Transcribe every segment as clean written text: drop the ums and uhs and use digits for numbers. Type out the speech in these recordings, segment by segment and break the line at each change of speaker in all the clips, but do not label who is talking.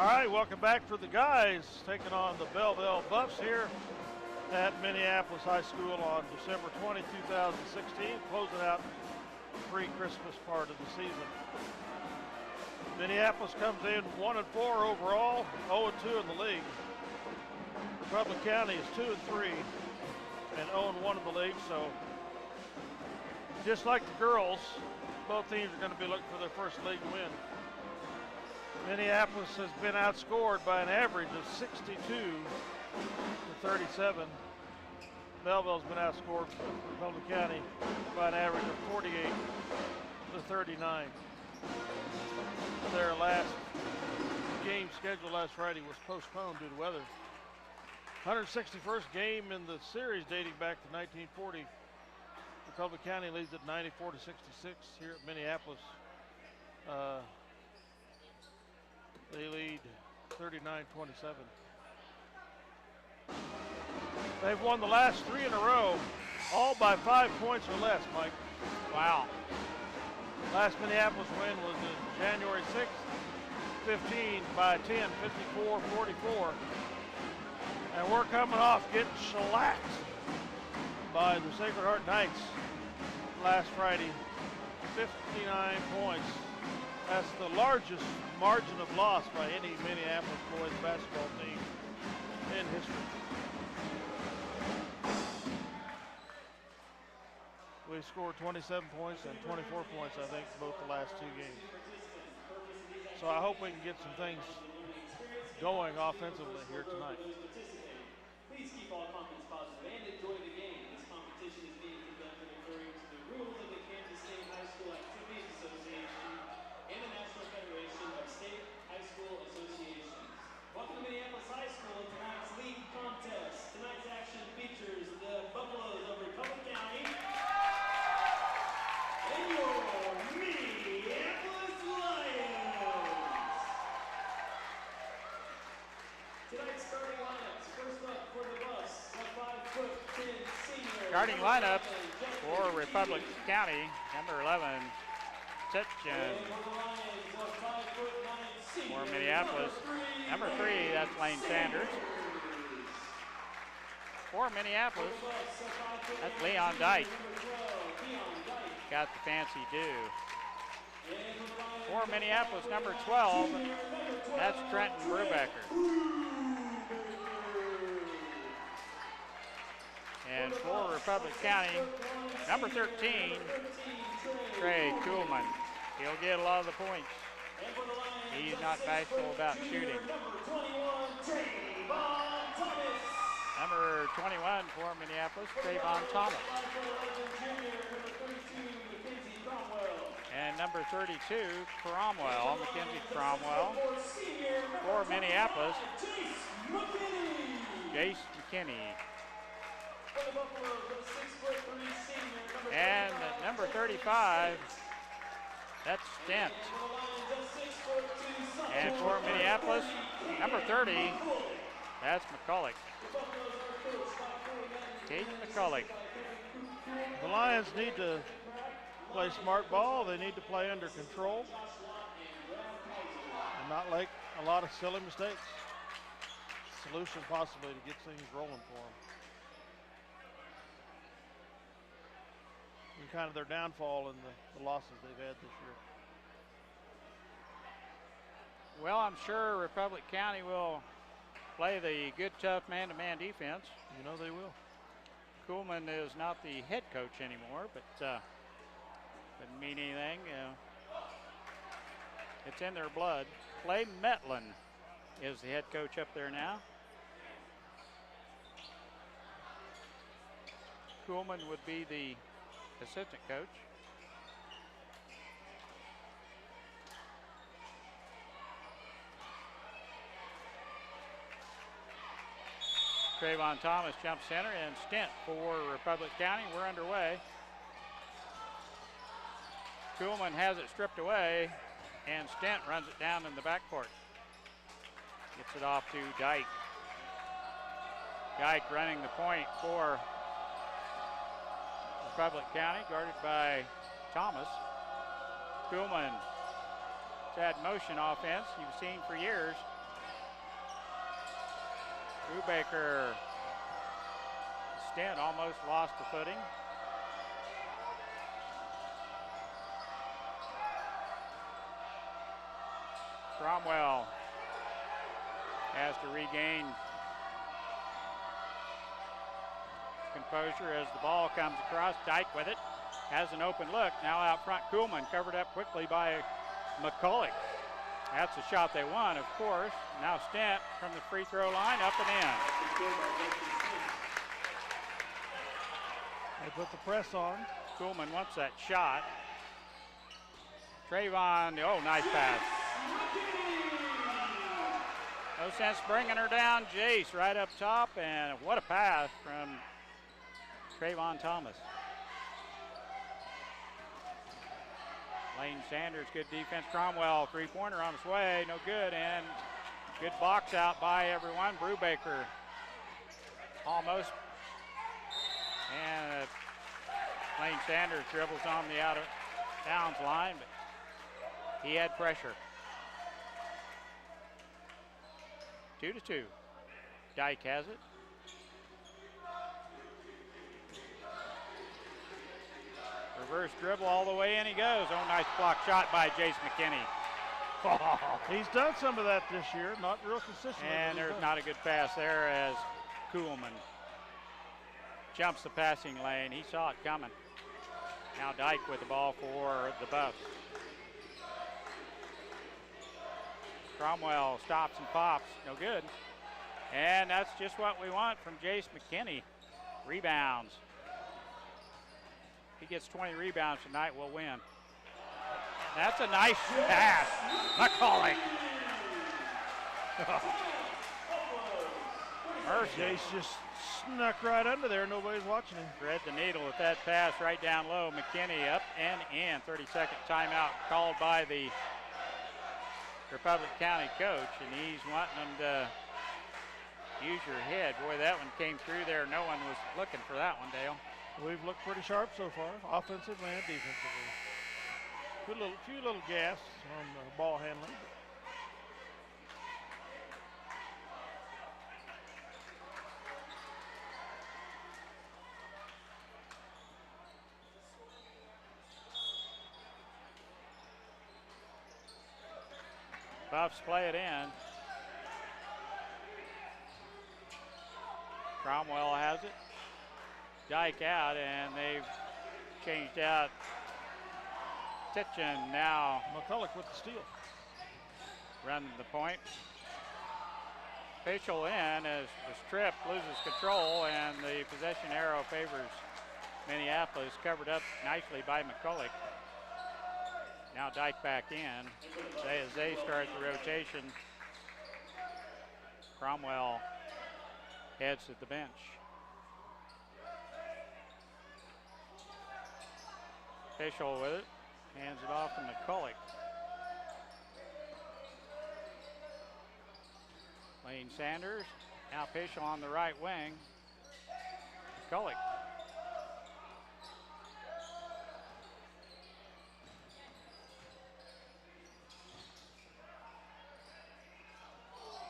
All right, welcome back for the guys taking on the Belleville Buffs here at Minneapolis High School on December 20, 2016, closing out the pre-Christmas part of the season. Minneapolis comes in 1-4 overall, 0-2 in the league. Republic County is 2-3 and 0-1 in the league, so just like the girls, both teams are going to be looking for their first league win. Minneapolis has been outscored by an average of 62-37. Belleville's been outscored for Republic County by an average of 48-39. Their last game scheduled last Friday was postponed due to weather. 161st game in the series dating back to 1940. Republic County leads at 94-66 here at Minneapolis. They lead 39-27. They've won the last 3 in a row, all by 5 points or less, Mike.
Wow.
Last Minneapolis win was in January 6th, 15 by 10, 54-44. And we're coming off getting shellacked by the Sacred Heart Knights last Friday, 59 points. That's the largest margin of loss by any Minneapolis boys basketball team in history. We scored 27 points and 24 points, I think, both the last 2 games. So I hope we can get some things going offensively here tonight.
Please keep all confidence positive and enjoy the game. This competition is being conducted according to the rules of the Kansas State High School Activities Association and the National Federation of State High School Associations. Welcome to Minneapolis High School in tonight's league contest. Tonight's action features the Buffaloes of Republic County and your Minneapolis Lions. Tonight's starting lineups. First up for the Buffs, a 5'10" senior.
Starting lineup for Republic County, number 11, Sitchin. For Minneapolis, number 3, that's Lane Sanders. For Minneapolis, that's Leon Dyke. Got the fancy do. For Minneapolis, number 12, that's Trenton Brubaker. And for Republic County, number 13, Trey Kuhlman. He'll get a lot of the points. He's not bashful about shooting. Number 21 for Minneapolis, Trayvon Thomas. And number 32, Cromwell, Mackenzie Cromwell. For Minneapolis, Jace McKinney. And number 35, that's Stent. And for Minneapolis, number 30, that's McCulloch. Caden McCulloch.
The Lions need to play smart ball. They need to play under control and not make a lot of silly mistakes. Solution possibly to get things rolling for them. And kind of their downfall in the losses they've had this year.
Well, I'm sure Republic County will play the good, tough man-to-man defense.
You know they will.
Kuhlman is not the head coach anymore, but doesn't mean anything. It's in their blood. Clay Metlin is the head coach up there now. Kuhlman would be the assistant coach. Trayvon Thomas jumps center and Stent for Republic County. We're underway. Kuhlman has it stripped away and Stent runs it down in the backcourt. Gets it off to Dyke. Dyke running the point for Republic County, guarded by Thomas. Kuhlman, it's that motion offense you've seen for years. Brubaker, Stent almost lost the footing. Cromwell has to regain composure as the ball comes across. Dyke with it, has an open look. Now out front, Kuhlman covered up quickly by McCulloch. That's the shot they won, of course. Now Stent from the free throw line, up and in.
They put the press on.
Kuhlman wants that shot. Trayvon, oh, nice pass. No sense bringing her down. Jace right up top, and what a pass from Trayvon Thomas. Lane Sanders, good defense. Cromwell, three-pointer on his way, no good, and good box out by everyone. Brubaker almost. And Lane Sanders dribbles on the out of bounds line, but he had pressure. 2-2. Dyke has it. Reverse dribble all the way in he goes. Oh, nice block shot by Jace McKinney.
He's done some of that this year, not real consistent.
And there's not a good pass there as Kuhlman jumps the passing lane. He saw it coming. Now Dyke with the ball for the Buffs. Cromwell stops and pops, no good. And that's just what we want from Jace McKinney. Rebounds. If he gets 20 rebounds tonight, we'll win. That's a nice pass. McCulloch. Mercy.
Jace just snuck right under there. Nobody's watching him.
Thread the needle with that pass right down low. McKinney up and in. 30-second timeout called by the Republic County coach, and he's wanting them to use your head. Boy, that one came through there. No one was looking for that one, Dale.
We've looked pretty sharp so far, offensively and defensively. Few little gas on the ball handling.
Buffs play it in. Cromwell has it. Dyke out, and they've changed out Titchen now.
McCulloch with the steal.
Running the point. Official in as the strip loses control, and the possession arrow favors Minneapolis, covered up nicely by McCulloch. Now Dyke back in. As they start the rotation, Cromwell heads to the bench. Official with it, hands it off to McCulloch. Lane Sanders, now Official on the right wing. McCulloch.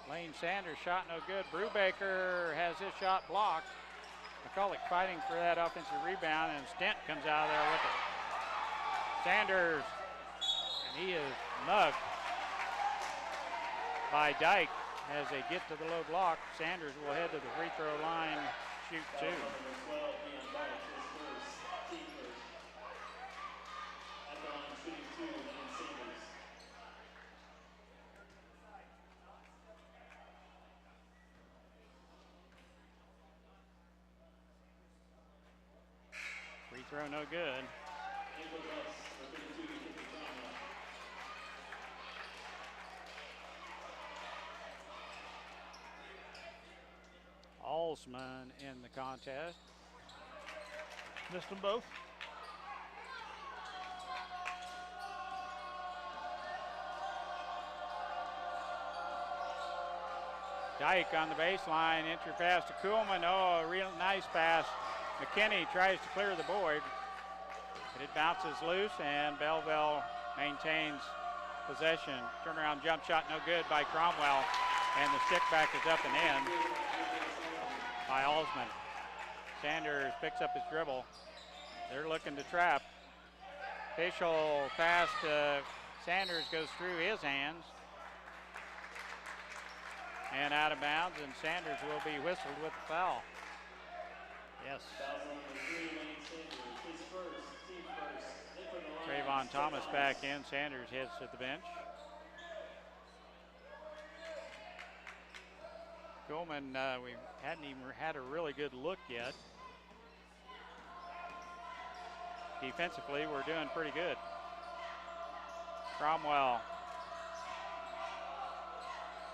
Lane Sanders shot no good. Brubaker has his shot blocked. McCulloch fighting for that offensive rebound, and Stent comes out of there with it. Sanders, and he is mugged by Dyke as they get to the low block. Sanders will head to the free throw line, shoot two. Free throw no good. Alsman in the contest.
Missed them both.
Dyke on the baseline, entry pass to Kuhlman. Oh, a real nice pass. McKinney tries to clear the board, but it bounces loose, and Belleville maintains possession. Turnaround jump shot no good by Cromwell. And the stick back is up and in by Alsman. Sanders picks up his dribble. They're looking to trap. Official pass to Sanders goes through his hands and out of bounds, and Sanders will be whistled with the foul. Yes. Trayvon Thomas back in. Sanders heads to the bench. Coleman, we hadn't even had a really good look yet. Defensively, we're doing pretty good. Cromwell.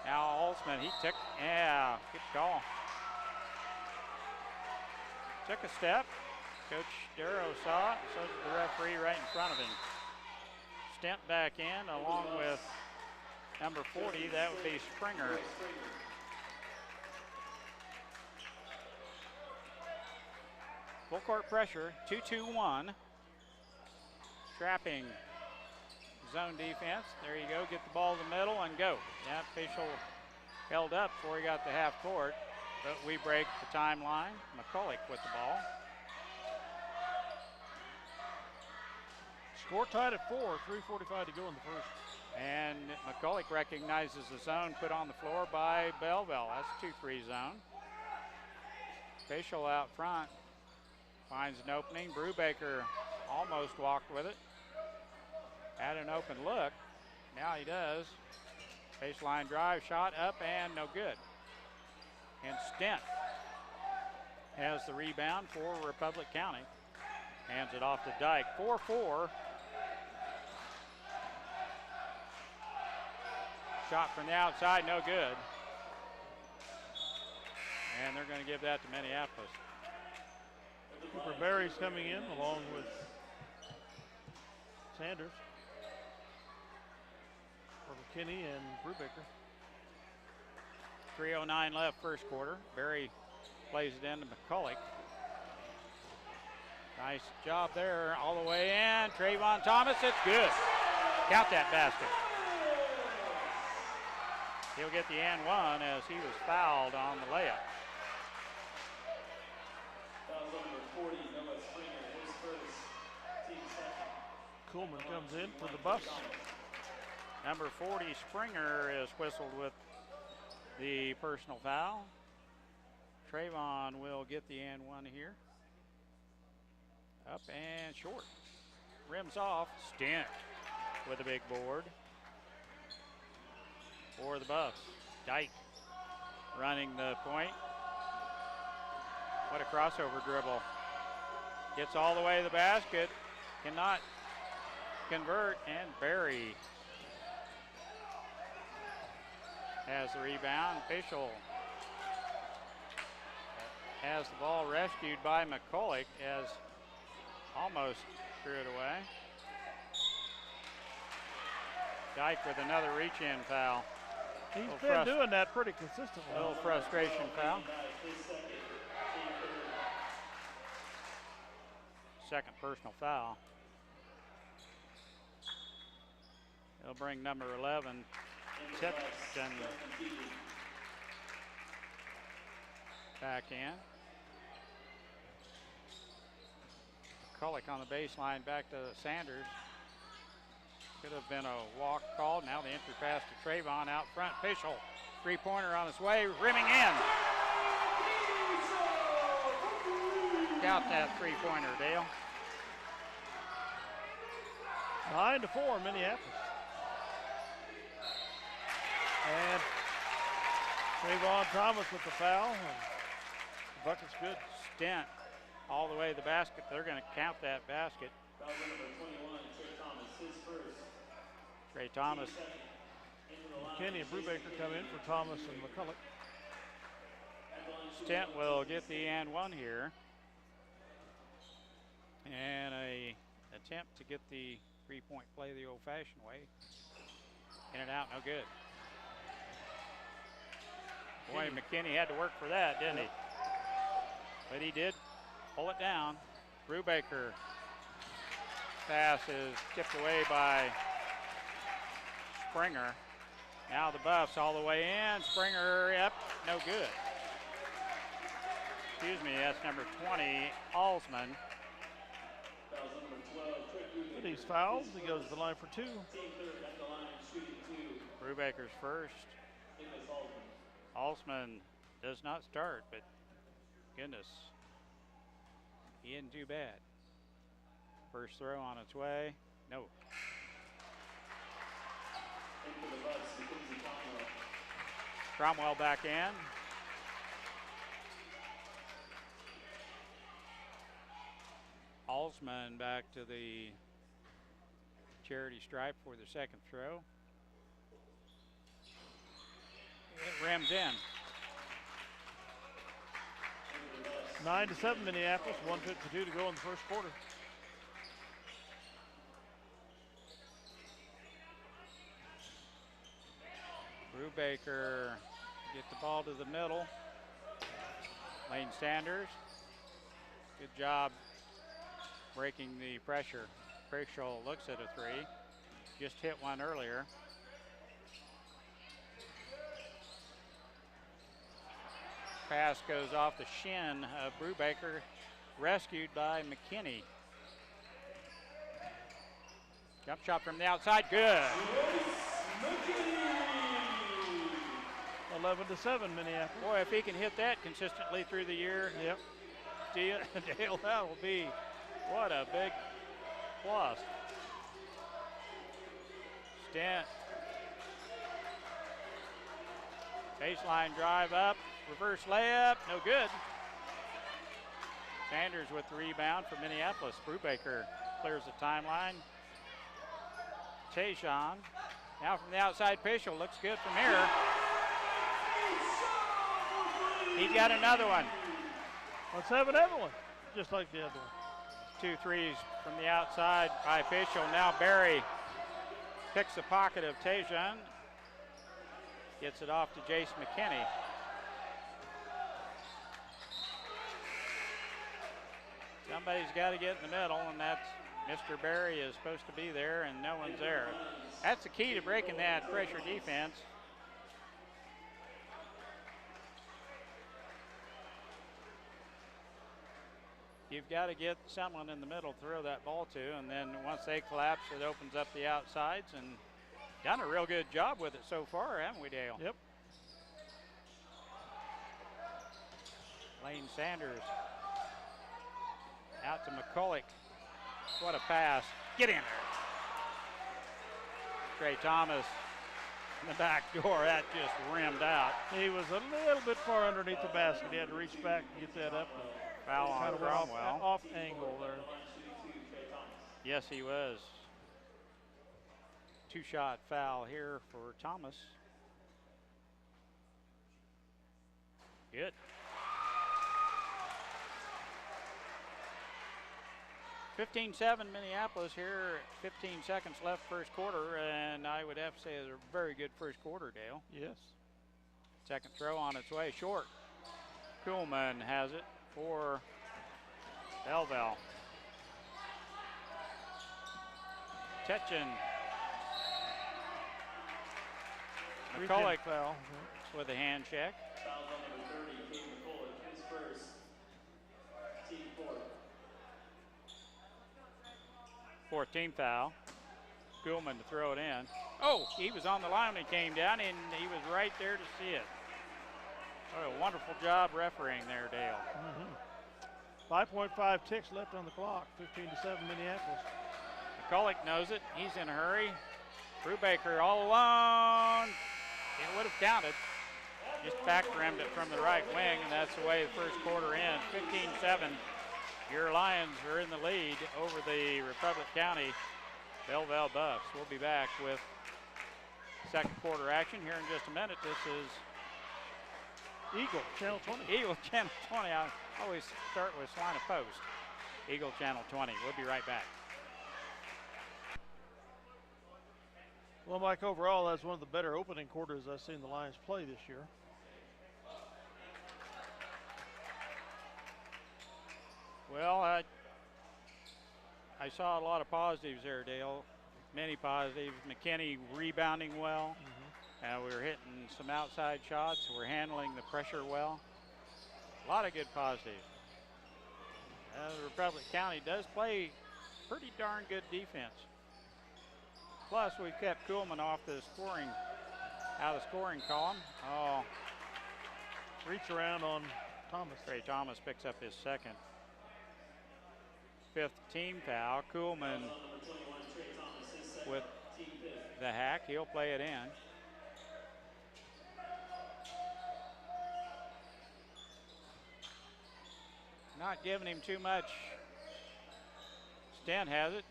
Now Alsman, he took, good call. Took a step. Coach Darrow saw it, so did the referee right in front of him. Stent back in along with number 40, that would be Springer. Full court pressure, 2-2-1. Trapping zone defense. There you go, get the ball in the middle and go. That official held up before he got to half court, but we break the timeline. McCulloch with the ball.
Score tied at 4, 3:45 to go in the first.
And McCulloch recognizes the zone put on the floor by Belleville. That's a 2-3 zone. Official out front finds an opening. Brubaker almost walked with it. Had an open look. Now he does. Baseline drive, shot up and no good. And Stent has the rebound for Republic County. Hands it off to Dyke. 4-4. Shot from the outside, no good. And they're going to give that to Minneapolis.
Cooper Berry's coming in along with Sanders for McKinney and Brubaker.
3:09 left first quarter. Berry plays it into McCulloch. Nice job there all the way in. Trayvon Thomas, it's good. Count that basket. He'll get the and one as he was fouled on the layup.
Coleman comes in for the Buffs.
Number 40, Springer, is whistled with the personal foul. Trayvon will get the and one here. Up and short. Rims off. Stent with a big board for the Buffs. Dyke running the point. What a crossover dribble. Gets all the way to the basket. Cannot convert, and Berry has the rebound. Official has the ball rescued by McCulloch as almost threw it away. Dyke with another reach-in foul.
He's been doing that pretty consistently.
A little frustration foul. Second personal foul. He'll bring number 11, Tipton, back in. McCulloch on the baseline back to Sanders. Could have been a walk called. Now the entry pass to Trayvon out front. Official three-pointer on its way, rimming in. Count that three-pointer, Dale.
9-4, Minneapolis. And Trayvon Thomas with the foul. And the bucket's good.
Stent all the way to the basket. They're going to count that basket.
Foul number 21, Trey Thomas, his first.
Trey Thomas.
McKinney and Brubaker come in for Thomas and McCulloch.
Stent will get the and one here. And a attempt to get the three-point play the old-fashioned way. In and out, no good. Boy, McKinney had to work for that, didn't he? But he did pull it down. Brubaker pass is tipped away by Springer. Now the Buffs all the way in. Springer up, no good. Excuse me, that's number 20, Alsman.
But he's fouled. He goes to the line for 2.
Brubaker's first. Alsman does not start, but goodness, he isn't too bad. First throw on its way. No. Cromwell back in. Alsman back to the charity stripe for the second throw. It rims in.
9-7 Minneapolis, 1:52 to go in the first quarter.
Brubaker get the ball to the middle. Lane Sanders, good job breaking the pressure. Prashel looks at a 3. Just hit one earlier. Pass goes off the shin of Brubaker, rescued by McKinney. Jump shot from the outside, good.
11-7 Minneapolis.
Boy, if he can hit that consistently through the year,
yep.
Dale, that will be what a big plus. Stent. Baseline drive up, reverse layup, no good. Sanders with the rebound for Minneapolis. Brubaker clears the timeline. Tajon, now from the outside, Pischel looks good from here. He got another one.
Let's have another one, just like the other one.
2 threes from the outside by Pischel. Now Barry picks the pocket of Tajon. Gets it off to Jace McKinney. Somebody's got to get in the middle, and that's Mr. Barry is supposed to be there, and no one's there. That's the key to breaking that pressure defense. You've got to get someone in the middle to throw that ball to, and then once they collapse, it opens up the outsides, and done a real good job with it so far, haven't we, Dale?
Yep.
Lane Sanders out to McCulloch. What a pass. Get in there. Trey Thomas in the back door. That just rimmed out.
He was a little bit far underneath the basket. He had to reach back and get that up.
Foul on Cromwell.
Off angle there.
Yes, he was. 2-shot foul here for Thomas. Good. (15-7) Minneapolis here. 15 seconds left first quarter, and I would have to say it's a very good first quarter, Dale.
Yes.
Second throw on its way, short. Kuhlman has it for Belleville. Tetchin. McCulloch
foul
with a hand check.
Foul on number 30, Kate McCulloch, his first. Team 4.
14th foul. Kuhlman to throw it in. Oh, he was on the line when he came down, and he was right there to see it. What a wonderful job refereeing there, Dale.
5.5 ticks left on the clock. 15-7 Minneapolis.
McCulloch knows it. He's in a hurry. Brubaker all alone. It would have counted. Just back rimmed it from the right wing, and that's the way the first quarter ends. 15-7. Your Lions are in the lead over the Republic County Belleville Buffs. We'll be back with second quarter action here in just a minute. This is
Eagle, Channel 20.
Eagle Channel 20. I always start with Salina Post. Eagle Channel 20. We'll be right back.
Well, Mike, overall, that's one of the better opening quarters I've seen the Lions play this year.
Well, I saw a lot of positives there, Dale. Many positives. McKinney rebounding well. We're hitting some outside shots. We're handling the pressure well. A lot of good positives. Republic County does play pretty darn good defense. Plus, we kept Kuhlman off the scoring, out of the scoring column. Oh,
reach around on Thomas.
Trey Thomas picks up his second. 5th team foul. Kuhlman with the hack. He'll play it in. Not giving him too much. Stent has it.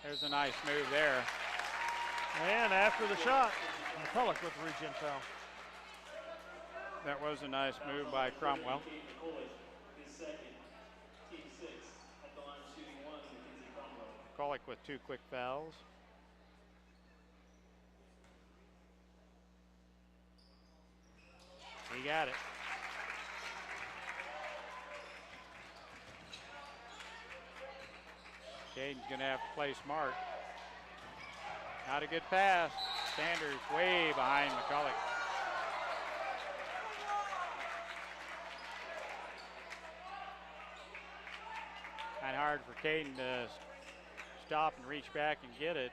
There's a nice move there.
And after the shot, McCulloch with the reach-in foul.
That was a nice move by Cromwell. McCulloch with 2 quick fouls. He got it. Caden's going to have to play smart. Not a good pass. Sanders way behind McCulloch. Kind of hard for Caden to stop and reach back and get it.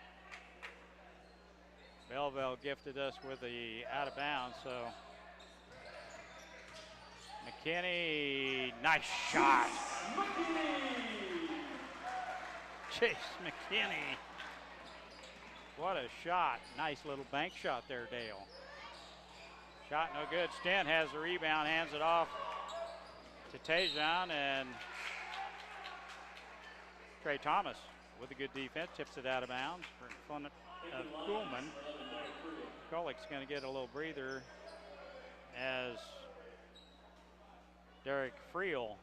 Belleville gifted us with the out of bounds, so. McKinney, nice shot. Chase McKinney. What a shot. Nice little bank shot there, Dale. Shot no good. Stent has the rebound, hands it off to Tejan, and Trey Thomas with a good defense tips it out of bounds in front of Kuhlman. McCulloch's going to get a little breather as Derek Friel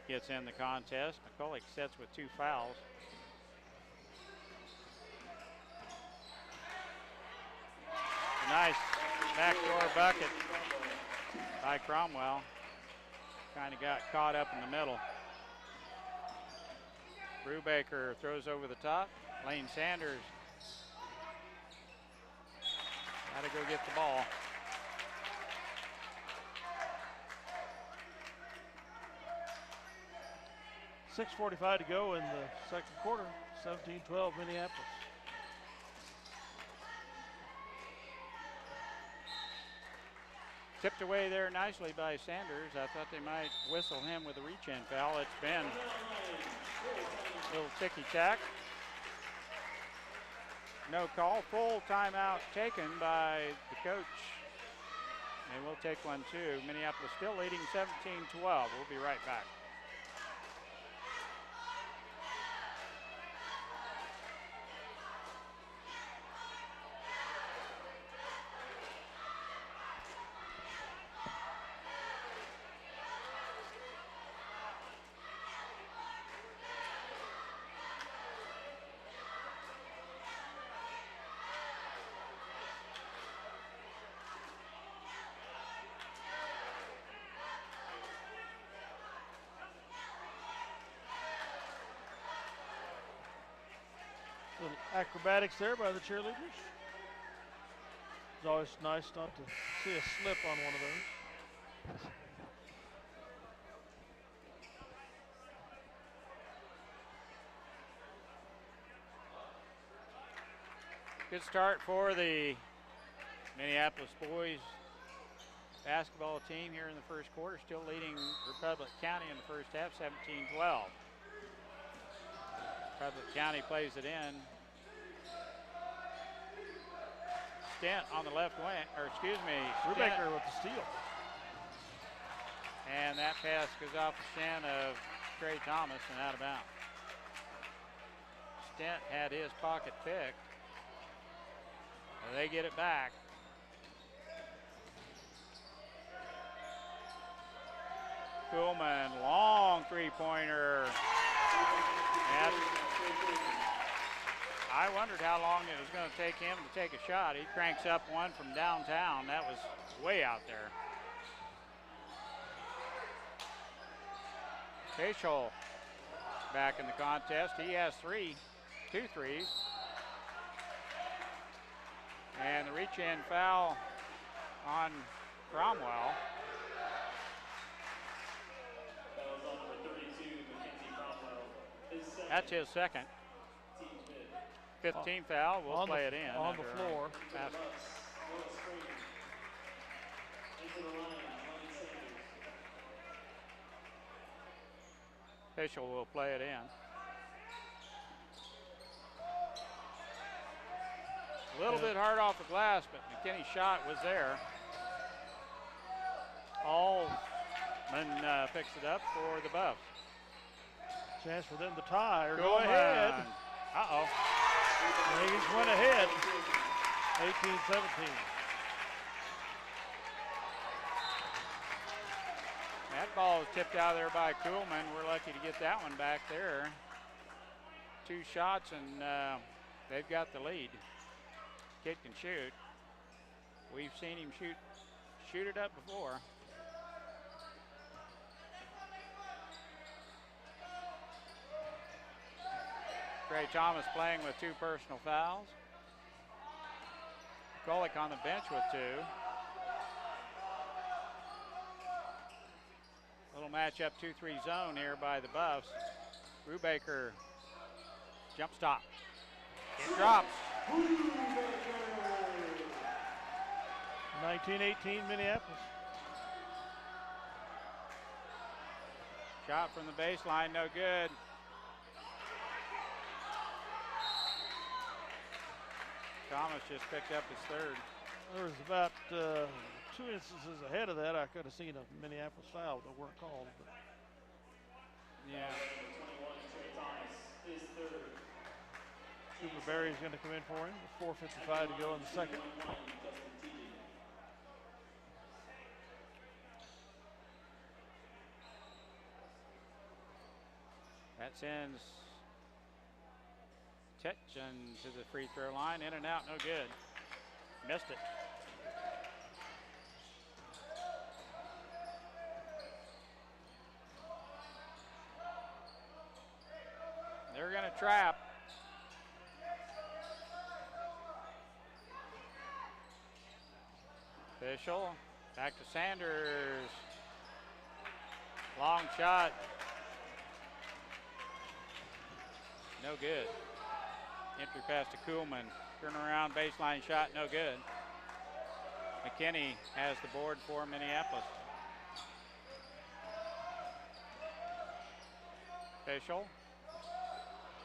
gets in the contest. McCulloch sets with 2 fouls. A nice backdoor bucket by Cromwell. Kind of got caught up in the middle. Brubaker throws over the top. Lane Sanders got to go get the ball.
.6:45 to go in the second quarter. 17-12 Minneapolis.
Tipped away there nicely by Sanders. I thought they might whistle him with a reach-in foul. It's been a little ticky-tack. No call. Full timeout taken by the coach. And we'll take one too. Minneapolis still leading 17-12. We'll be right back.
Little acrobatics there by the cheerleaders. It's always nice not to see a slip on one of those.
Good start for the Minneapolis boys basketball team here in the first quarter, still leading Republic County in the first half, 17-12. Republic County plays it in. Stent on the left wing, or excuse me,
Brubaker with the steal.
And that pass goes off the shin of Trey Thomas and out of bounds. Stent had his pocket picked. They get it back. Kuhlman, long three-pointer. I wondered how long it was going to take him to take a shot. He cranks up one from downtown. That was way out there. Cashel back in the contest. He has 2 threes. And the reach-in foul on Cromwell.
That was on number 32, Mackenzie Cromwell.
That's his second. 15th foul. We'll play it in.
On the floor.
Official will play it in. A little bit hard off the glass, but McKinney's shot was there. Allman picks it up for the Buffs.
Chance for them to tie or
go
ahead.
Uh-oh.
Vegas went ahead, 18-17.
That ball was tipped out of there by Kuhlman. We're lucky to get that one back there. 2 shots and they've got the lead. Kid can shoot. We've seen him shoot it up before. Trey Thomas playing with 2 personal fouls. Golick on the bench with 2. Little matchup 2-3 zone here by the Buffs. Brubaker jump stop. It drops.
19-18 Minneapolis.
Shot from the baseline, no good. Thomas just picked up his third.
There was about 2 instances ahead of that. I could have seen a Minneapolis foul that weren't called. But.
Yeah.
Cooper Berry's going to come in for him. 4:55 to go in the second.
That sends Tetchen to the free throw line. In and out, no good. Missed it. They're going to trap. Official. Back to Sanders. Long shot. No good. Entry pass to Kuhlman. Turnaround baseline shot, no good. McKinney has the board for Minneapolis. Official.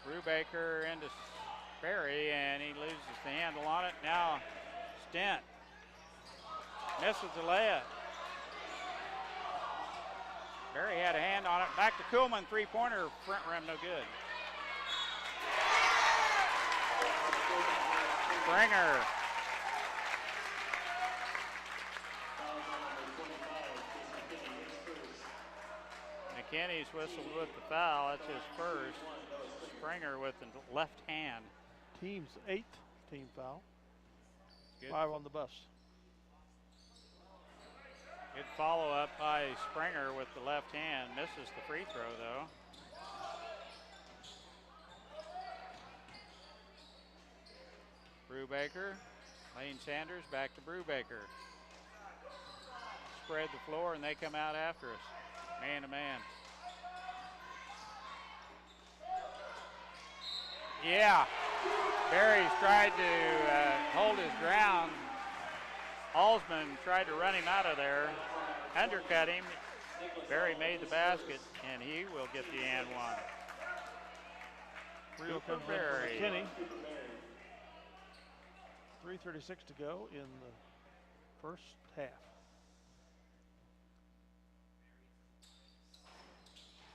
Brubaker into Berry, and he loses the handle on it. Now Stent misses the layup. Berry had a hand on it. Back to Kuhlman, 3-pointer, front rim, no good. Springer. McKinney's whistled with the foul. That's his first. Springer with the left hand.
Team's 8th team foul.
Good.
5 on the bus.
Good follow-up by Springer with the left hand. Misses the free throw, though. Brubaker, Lane Sanders back to Brubaker. Spread the floor and they come out after us. Man to man. Yeah, Berry's tried to hold his ground. Alsman tried to run him out of there, undercut him. Berry made the basket and he will get the and one.
Real comes in for McKinney. 3:36 to go in the first half.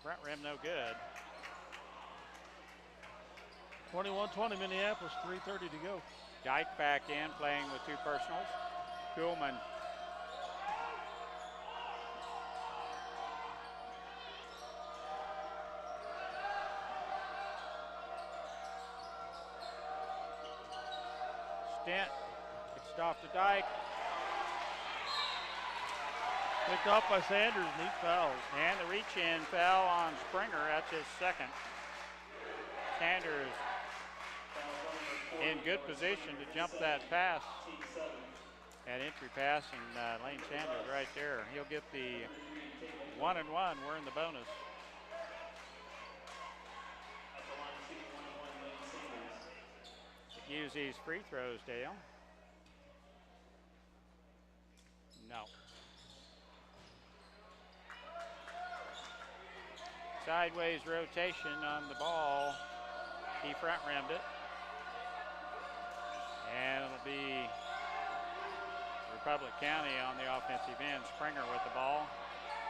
Front rim no good.
21-20 Minneapolis, 3:30 to go.
Dyke back in playing with 2 personals. Kuhlman. Stent gets it off to Dyke.
Picked off by Sanders, and he fouled.
And the reach-in foul on Springer. That's his second. Sanders in good position to jump that pass, that entry pass, and Lane Sanders right there. He'll get the 1 and 1. We're in the bonus. Use these free throws, Dale. No. Sideways rotation on the ball. He front rimmed it. And it'll be Republic County on the offensive end. Springer with the ball,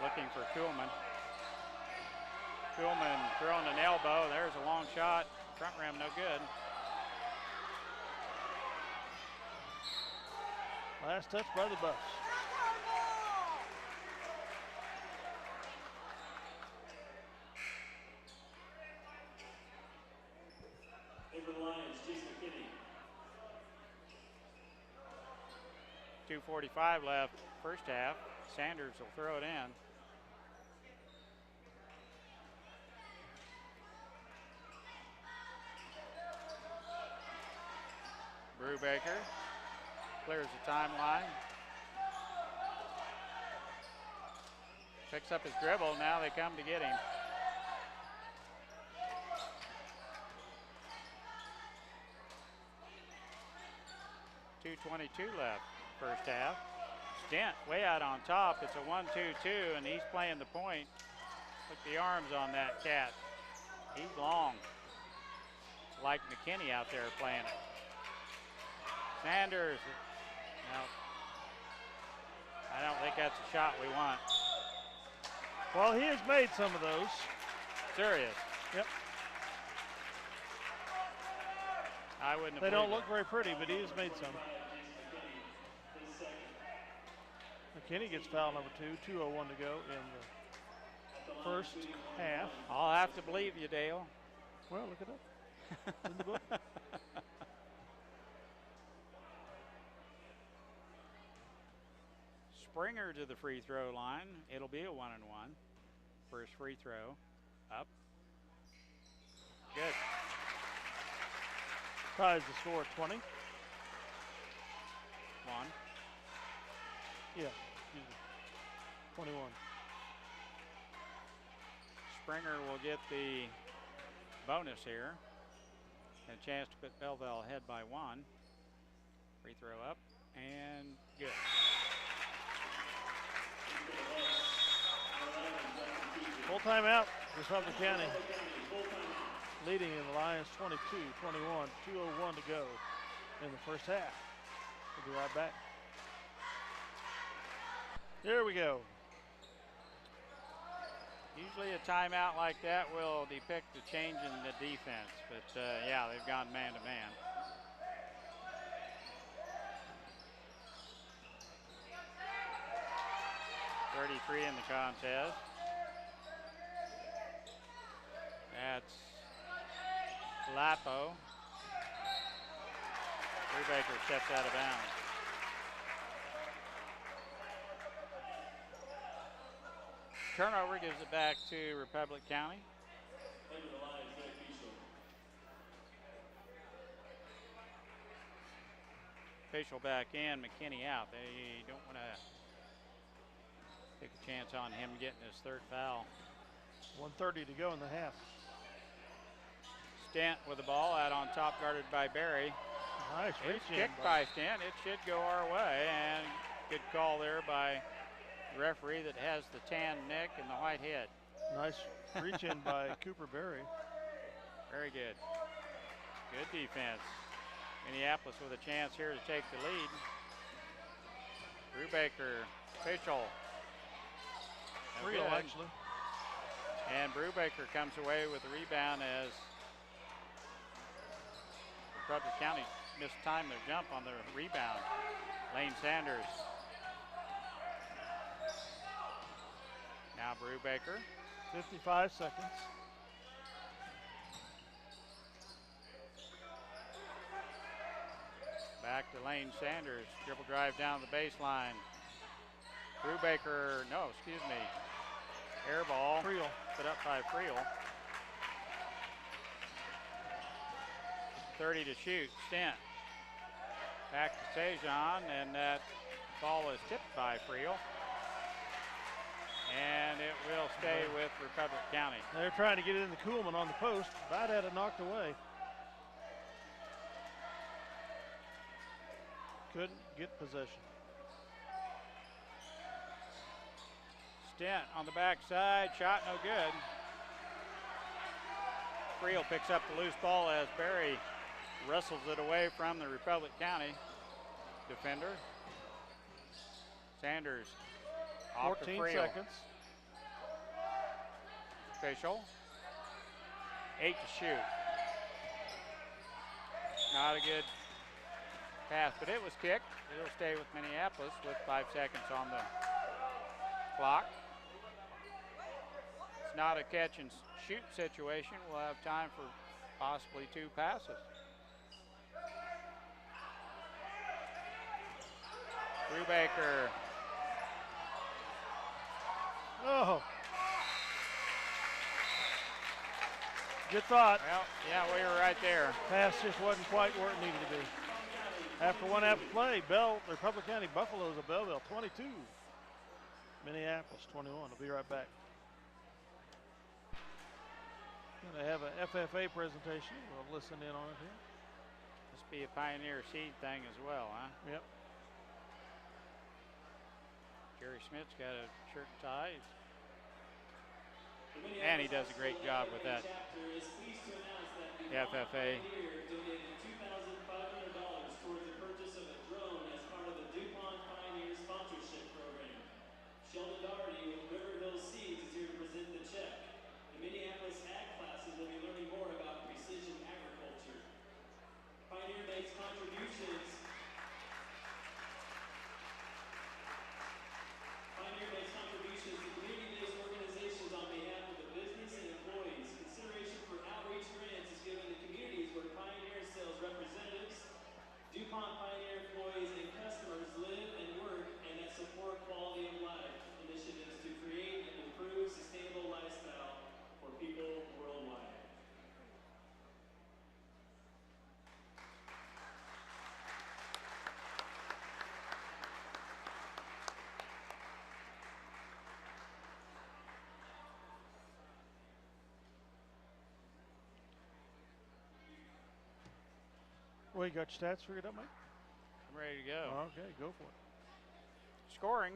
looking for Kuhlman. Kuhlman throwing an elbow. There's a long shot. Front rim, no good.
Last touch by the Buffs.
Over the Lions, Jason McKinney.
2:45 left, first half. Sanders will throw it in. Brubaker clears the timeline. Picks up his dribble. Now they come to get him. .222 left, first half. Stent way out on top. It's a 1-2-2, and he's playing the point. Look at the arms on that cat. He's long. It's like McKinney out there playing it. Sanders. No. I don't think that's a shot we want.
Well, he has made some of those.
Serious.
Yep.
I wouldn't have.
They don't look very pretty, but he has made some. McKinney gets foul number 2, 2:01 to go in the first half.
I'll have to believe you, Dale.
Well, look it up. It's in the book.
Springer to the free throw line. It'll be a 1 and 1. First free throw. Up. Good.
Ties the score at 20.
1.
Yeah. 21.
Springer will get the bonus here. And a chance to put Belleville ahead by 1. Free throw up and good.
Full timeout, Republic County leading in the Lions 22-21, 2:01 to go in the first half. We'll be right back. Here we go.
Usually a timeout like that will depict a change in the defense, but yeah, they've gone man-to-man. .33 in the contest. That's Lapo. Brubaker steps out of bounds. Turnover gives it back to Republic County. Official back in, McKinney out. They don't want to take a chance on him getting his third foul.
1:30 to go in the half.
Stent with the ball out on top, guarded by Barry.
Nice
It's
reach
kicked by Stent. It should go our way, and good call there by the referee that has the tan neck and the white head.
Nice reach in by Cooper Berry.
Very good. Good defense. Minneapolis with a chance here to take the lead. Brubaker, official. No
Real,
good.
actually.
And Brubaker comes away with the rebound as Republic County mistimed their jump on the rebound. Lane Sanders. Now Brubaker.
55 seconds.
Back to Lane Sanders. Dribble drive down the baseline. Brubaker, no, excuse me. Air ball.
Friel.
Put up by Friel. 30 to shoot. Stent. Back to Sejan, and that ball is tipped by Friel. And it will stay with Republic County.
They're trying to get it in the Kuhlman on the post. About had it knocked away. Couldn't get possession.
Stent on the backside, shot no good. Friel picks up the loose ball as Barry wrestles it away from the Republic County defender. Sanders off to
14
Friel.
seconds.
Official. 8 to shoot. Not a good pass, but it was kicked. It'll stay with Minneapolis with 5 seconds on the clock. It's not a catch and shoot situation. We'll have time for possibly 2 passes. Brubaker.
Oh. Good thought.
Well, yeah, we were right there.
Pass just wasn't quite where it needed to be. After one half of play, Republic County Buffaloes of Belleville 22. Minneapolis 21. I'll be right back. Going to have an FFA presentation. We'll listen in on it here.
Must be a Pioneer seed thing as well, huh?
Yep.
Jerry Smith's got a shirt and tie. And he does a great job with that. The FFA.
Donated $2,500 towards the purchase of a drone as part of the DuPont Pioneer Sponsorship Program. Sheldon Doherty with River Hill Seeds is here to present the check. The Minneapolis Ag classes will be learning more about precision agriculture. Pioneer makes contributions. Pioneer makes contributions to community-based organizations on behalf of the business and employees. Consideration for outreach grants is given to communities where Pioneer sales representatives, DuPont Pioneer employees, and customers live and work, and that support quality of life initiatives to create and improve sustainable lifestyle for people worldwide.
Well, you got your stats figured out, Mike?
I'm ready to go.
Okay, go for it.
Scoring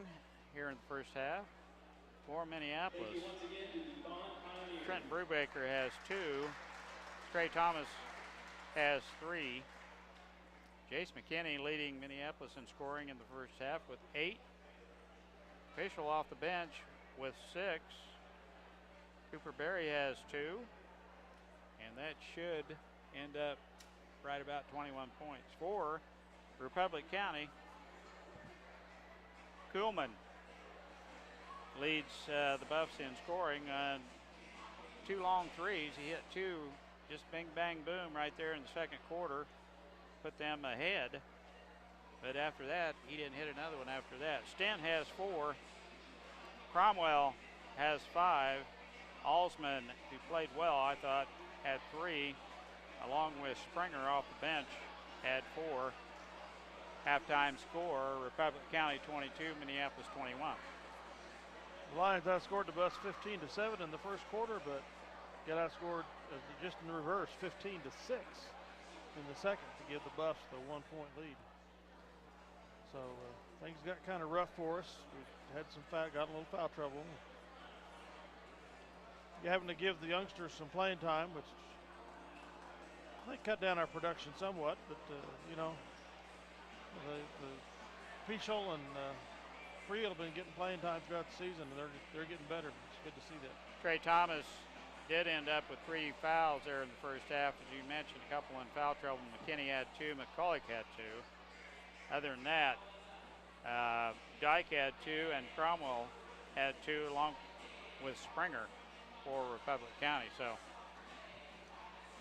here in the first half for Minneapolis.
Thank you once again to DuPont Pioneer.
Trenton Brubaker has 2. Trey Thomas has 3. Jace McKinney leading Minneapolis in scoring in the first half with 8. Official off the bench with 6. Cooper Berry has 2. And that should end up right about 21 points for Republic County. Kuhlman leads the Buffs in scoring on 2 long threes. He hit 2, just bing, bang, boom right there in the second quarter, put them ahead. But after that, he didn't hit another one after that. Stent has 4. Cromwell has 5. Alsman, who played well, I thought, had 3, along with Springer off the bench, had 4. Halftime score, Republic County 22, Minneapolis 21.
The Lions outscored the Buffs 15-7 in the first quarter, but got outscored just in reverse, 15-6 in the second to give the Buffs the 1-point lead. So things got kind of rough for us. We had got a little foul trouble. You're having to give the youngsters some playing time, which I think cut down our production somewhat, but you know, the Pichel and Friel have been getting playing time throughout the season, and they're getting better. It's good to see that.
Trey Thomas did end up with 3 fouls there in the first half, as you mentioned, a couple in foul trouble. McKinney had 2, McCulloch had 2. Other than that, Dyke had 2, and Cromwell had 2, along with Springer for Republic County. So,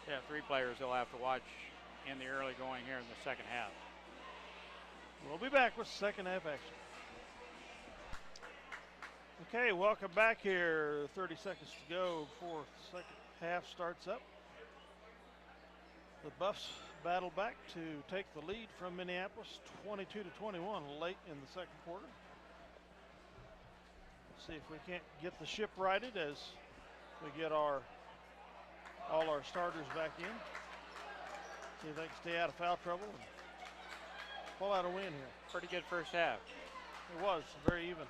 yeah, 3 players they'll have to watch in the early going here in the second half.
We'll be back with second half action. Okay, welcome back here. 30 seconds to go before the second half starts up. The Buffs battle back to take the lead from Minneapolis, 22-21, late in the second quarter. Let's see if we can't get the ship righted as we get all our starters back in. See if they can stay out of foul trouble and pull out a win here.
Pretty good first half.
It was very even.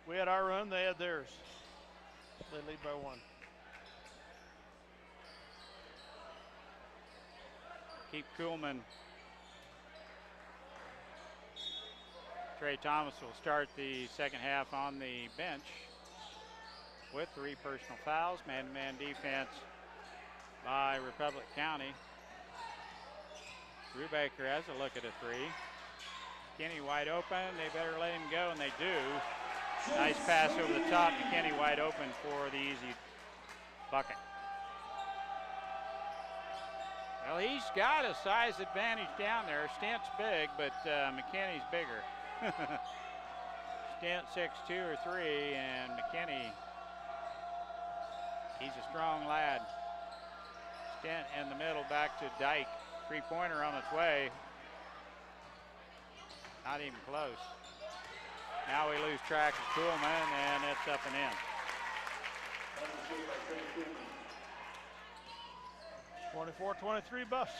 We had our run, they had theirs. They lead by 1.
Keep Kuhlman. Trey Thomas will start the second half on the bench with 3 personal fouls. Man-to-man defense by Republic County. Brubaker has a look at a 3. McKinney wide open. They better let him go, and they do. Nice pass over the top. McKinney wide open for the easy bucket. Well, he's got a size advantage down there. Stent's big, but McKinney's bigger. Stent 6'2" or 3, and McKinney, he's a strong lad. Stent in the middle, back to Dyke. 3-pointer on its way. Not even close. Now we lose track of Kuhlman, and it's up and in.
24-23 Buffs.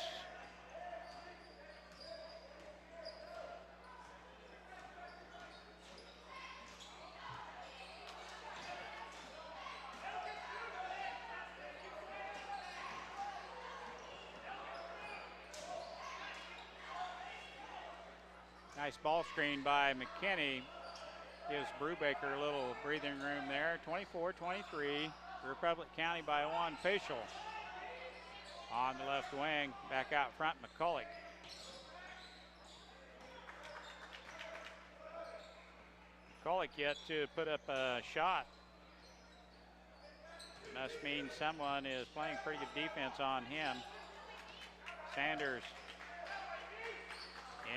Nice ball screen by McKinney. Gives Brubaker a little breathing room there. 24-23. Republic County by 1. Facial on the left wing. Back out front, McCulloch. McCulloch yet to put up a shot. Must mean someone is playing pretty good defense on him. Sanders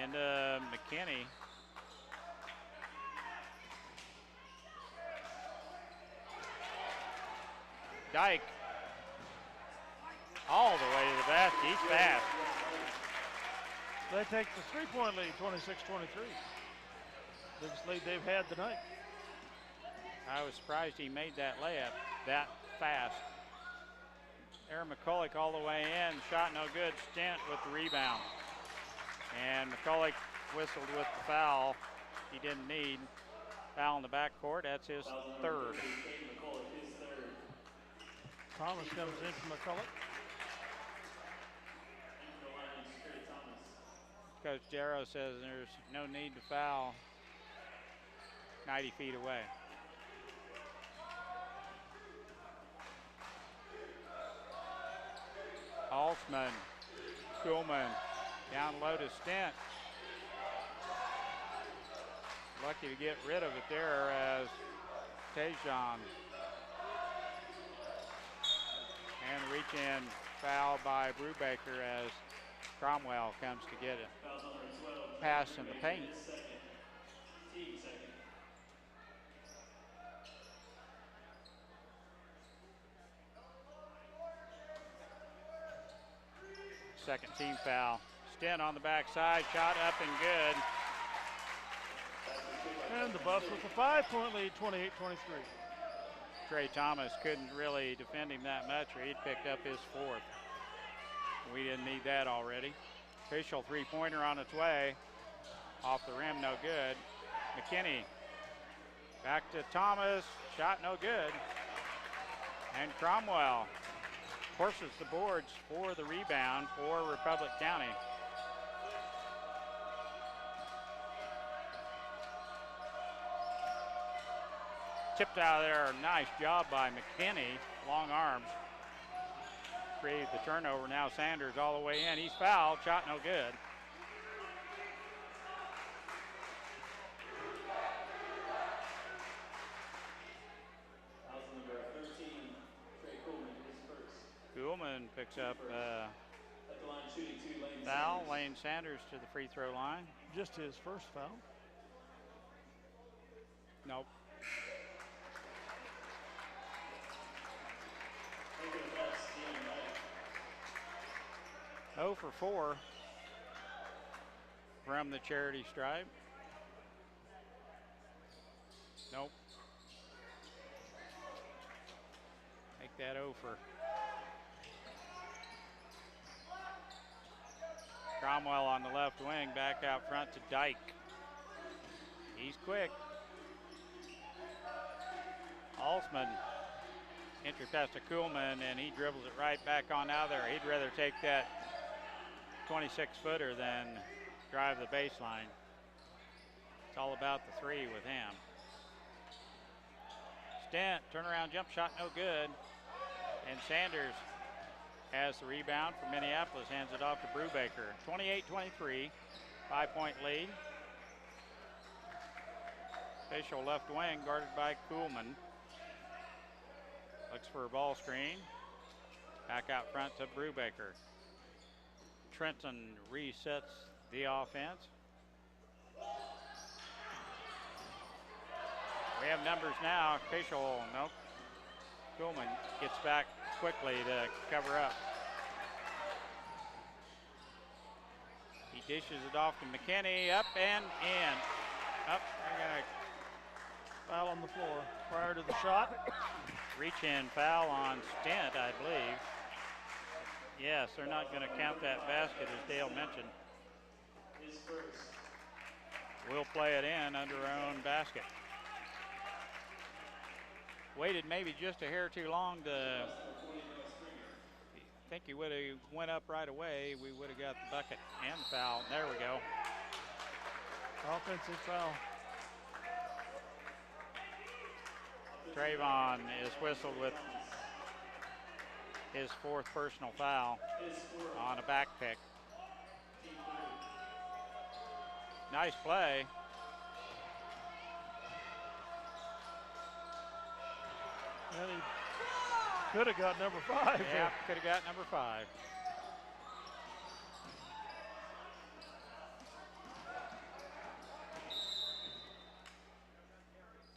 and McKinney. Dyke all the way to the basket. He's fast.
They take the 3-point lead, 26-23. Biggest lead they've had tonight.
I was surprised he made that layup that fast. Aaron McCulloch all the way in. Shot no good. Stent with the rebound. And McCulloch whistled with the foul he didn't need. Foul in the backcourt. That's his 3rd.
Thomas comes in from McCulloch.
Coach Darrow says there's no need to foul 90 feet away. Alsman, Kuhlman, down low to Stent. Lucky to get rid of it there as Tejon. And reach in foul by Brubaker as Cromwell comes to get it. Pass in the paint. Second team foul. Stent on the backside, shot up and good.
And the Buffs with a 5-point lead, 28-23.
Trey Thomas couldn't really defend him that much, or he'd picked up his 4th. We didn't need that already. Official 3-pointer on its way. Off the rim, no good. McKinney back to Thomas, shot no good. And Cromwell forces the boards for the rebound for Republic County. Tipped out of there, nice job by McKinney, long arms. Created the turnover, now Sanders all the way in. He's fouled, shot no good. Kuhlman picks up foul. Lane Sanders to the free throw line.
Just his first foul.
Nope. 0 for 4 from the charity stripe. Nope. Make that 0 for Cromwell on the left wing, back out front to Dyke. He's quick. Alsman entry pass to Kuhlman, and he dribbles it right back on out there. He'd rather take that 26-footer than drive the baseline. It's all about the three with him. Stent, turnaround jump shot, no good. And Sanders has the rebound for Minneapolis, hands it off to Brubaker. 28-23, 5-point lead. Official left wing, guarded by Kuhlman. Looks for a ball screen. Back out front to Brubaker. Trenton resets the offense. We have numbers now. Official, nope. Kuhlman gets back quickly to cover up. He dishes it off to McKinney, up and in. Up, they're gonna
Foul on the floor prior to the shot.
reach in foul on Stent, I believe. Yes, they're not gonna count that basket, as Dale mentioned. We'll play it in under our own basket. Waited maybe just a hair too long to think he would have went up right away. We would have got the bucket and the foul. There we go.
Offensive foul.
Trayvon is whistled with his fourth personal foul on a back pick. Nice play.
And he could have got number 5.
Yeah, could have got number 5.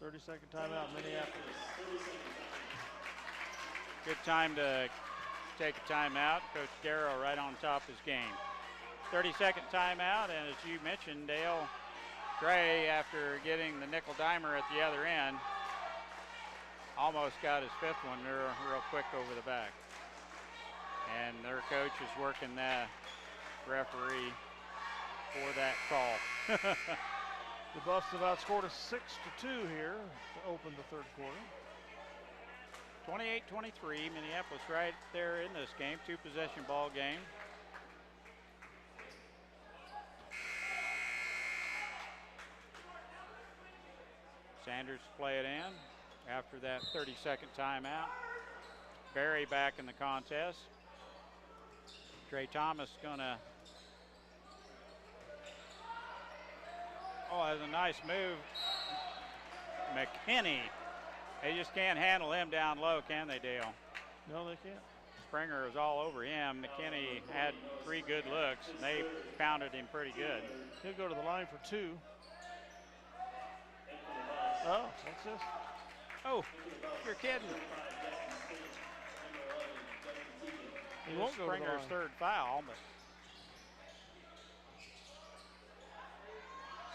Thirty-second timeout, Minneapolis.
Good time to take a timeout. Coach Darrow right on top of his game. 30-second timeout, and as you mentioned, Dale Gray, after getting the nickel dimer at the other end, almost got his 5th one real quick over the back. And their coach is working the referee for that call.
The Buffs have outscored us 6-2 here to open the third quarter.
28-23, Minneapolis right there in this game, 2-possession ball game. Sanders play it in after that 30-second timeout. Barry back in the contest. Trey Thomas gonna, oh, that's a nice move. McKinney, they just can't handle him down low, can they, Dale?
No, they can't.
Springer was all over him. McKinney had 3 good looks, and they pounded him pretty good.
He'll go to the line for 2. Oh, what's this?
Oh, you're kidding.
He won't go to the
Springer's
line.
3rd foul, but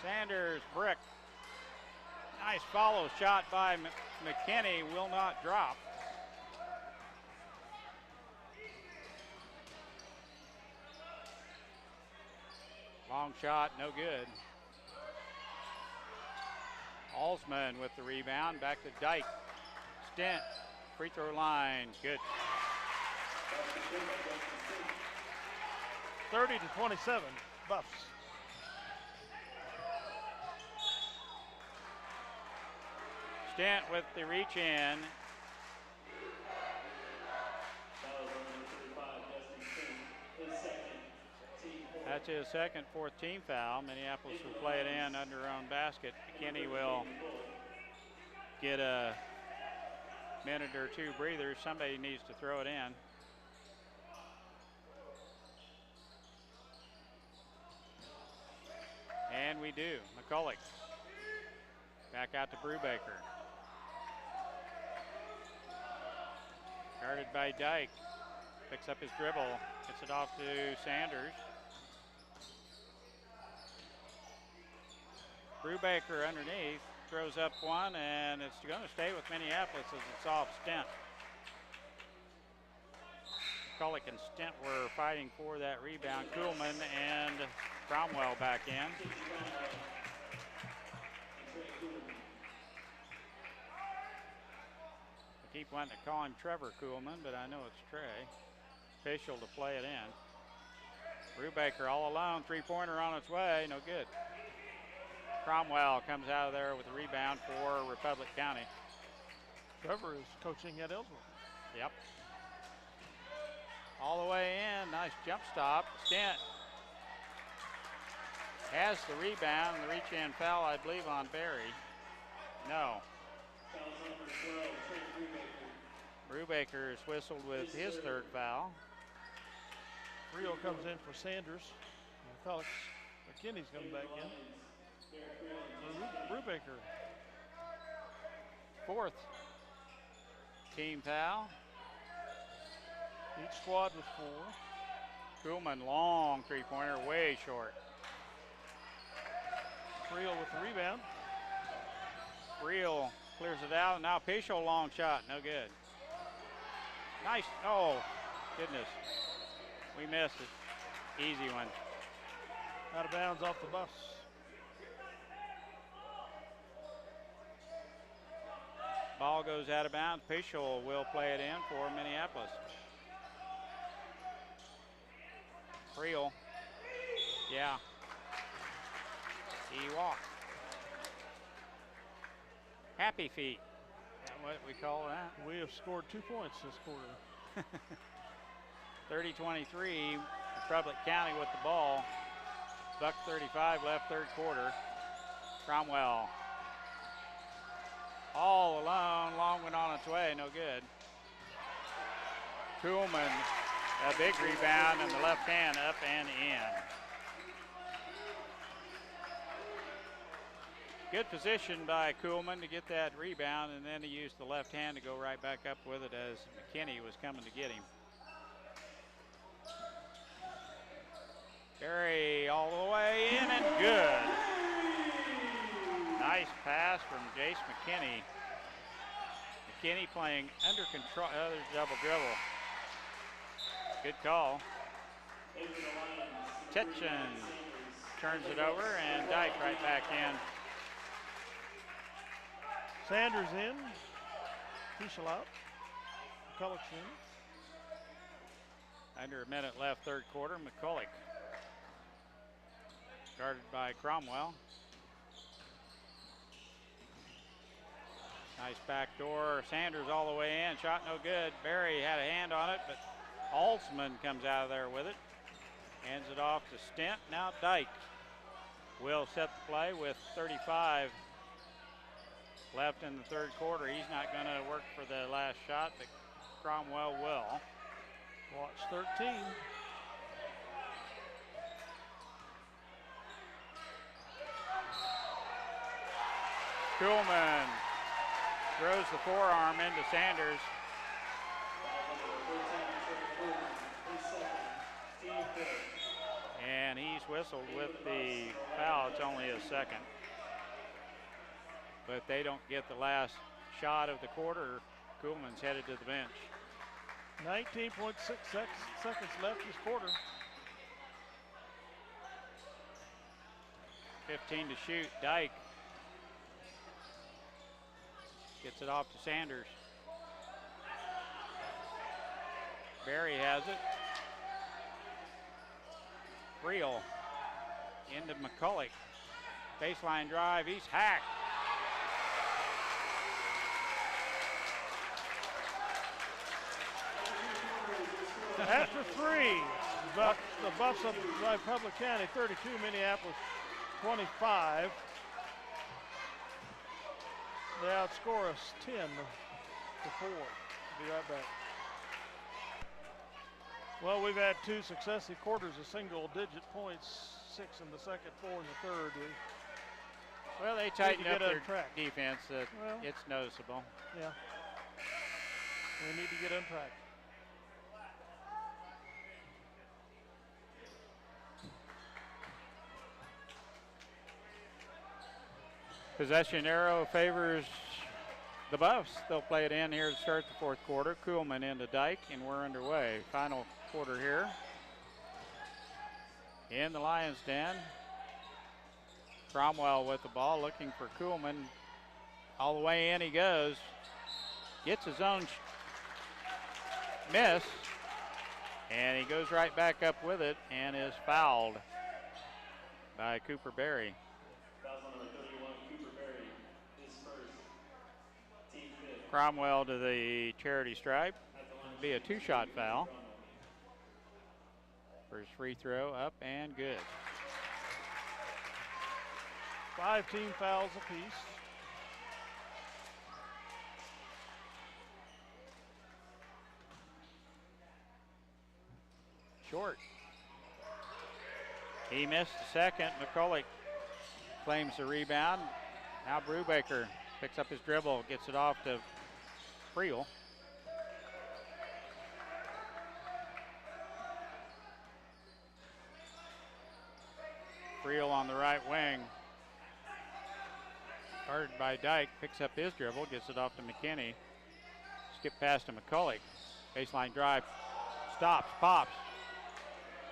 Sanders, brick. Nice follow shot by McKinney, will not drop. Long shot, no good. Alsman with the rebound, back to Dyke. Stent, free throw line, good.
30-27, Buffs.
Stent with the reach in. That's his second, 4th team foul. Minneapolis will play it in under their own basket. McKinney will get a minute or 2 breather. Somebody needs to throw it in. And we do. McCulloch back out to Brubaker. Guarded by Dyke. picks up his dribble, gets it off to Sanders. Brubaker underneath, throws up one, and it's going to stay with Minneapolis as it's off Stent. McCulloch and Stent were fighting for that rebound. Kuhlman and Cromwell back in. I keep wanting to call him Trevor Kuhlman, but I know it's Trey. Official to play it in. Brubaker all alone, three-pointer on its way, no good. Cromwell comes out of there with a rebound for Republic County.
Trevor is coaching at Ellsworth.
Yep. All the way in, nice jump stop. Stent has the rebound, the reach-in foul, I believe, on Barry. No. Brubaker is whistled with his third foul.
Rio comes in for Sanders. Felix McKinney's coming back in. Brubaker.
Fourth team foul.
Each squad with 4.
Kuhlman, long three-pointer, way short.
Rio with the rebound.
Real clears it out. Now Pichot, long shot, no good. Nice, oh, goodness. We missed it. Easy one.
Out of bounds off the bus.
Ball goes out of bounds. Pichot will play it in for Minneapolis. Real. Yeah. He walked. Happy feet. Is that what we call that?
We have scored 2 points this quarter.
30-23, Republic County with the ball. Buck 35 left third quarter. Cromwell. All alone, long one on its way, no good. Kuhlman, a big rebound, and the left hand up and in. Good position by Kuhlman to get that rebound, and then he used the left hand to go right back up with it as McKinney was coming to get him. Barry all the way in and good. Nice pass from Jace McKinney. McKinney playing under control. Oh, there's double dribble. Good call. Tetchin turns it over and Dyke right back in.
Sanders in. Pichot out. McCulloch's in.
Under a minute left third quarter. McCulloch guarded by Cromwell. Nice backdoor. Sanders all the way in. Shot no good. Barry had a hand on it, but Altsman comes out of there with it. Hands it off to Stent. Now Dyke will set the play with 35 left in the third quarter. He's not going to work for the last shot, but Cromwell will.
Watch 13.
Kuhlman throws the forearm into Sanders. And he's whistled with the foul. It's only a second. But they don't get the last shot of the quarter. Kuhlman's headed to the bench.
19.6 seconds left this quarter.
15 to shoot. Dyke gets it off to Sanders. Barry has it. Real into McCulloch. Baseline drive. He's hacked.
After 3, the Buffs of Republic County 32, Minneapolis 25. They outscore us 10 to 4. Be right back. Well, we've had 2 successive quarters of single-digit points, 6 in the second, 4 in the third.
Well, they tightened up their
track.
defense. It's noticeable.
Yeah. We need to get on track.
Possession arrow favors the Buffs. They'll play it in here to start the fourth quarter. Kuhlman into Dyke, and we're underway. Final quarter here. In the Lions' den. Cromwell with the ball, looking for Kuhlman. All the way in he goes. Gets his own miss. And he goes right back up with it and is fouled by Cooper Berry.
Foul on number 31, Cooper Berry, his first, team fifth.
Cromwell to the charity stripe. It'll be a two-shot foul. For his free throw, up and good.
5 team fouls apiece.
Short. He missed the second. McCulloch claims the rebound. Now Brubaker picks up his dribble, gets it off to Friel. Friel on the right wing. Guarded by Dyke, picks up his dribble, gets it off to McKinney. Skip pass to McCulloch. Baseline drive, stops, pops.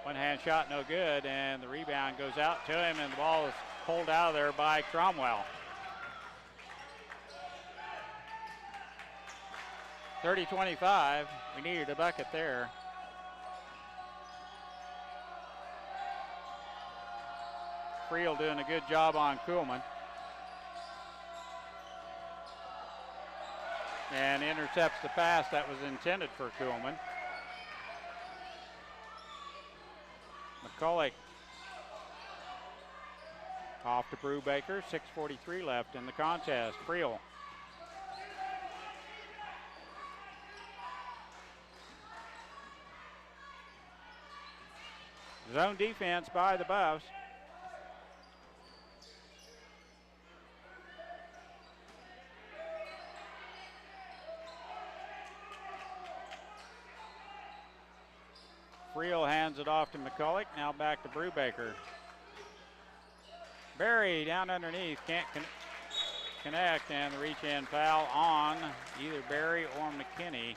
One hand shot, no good, and the rebound goes out to him, and the ball is pulled out of there by Cromwell. 30-25, we needed a bucket there. Friel doing a good job on Kuhlman. And intercepts the pass that was intended for Kuhlman. McCulloch off to Brubaker, 6:43 left in the contest. Friel. Zone defense by the Buffs. Friel hands it off to McCulloch, now back to Brubaker. Berry down underneath, can't connect, and the reach-in foul on either Berry or McKinney.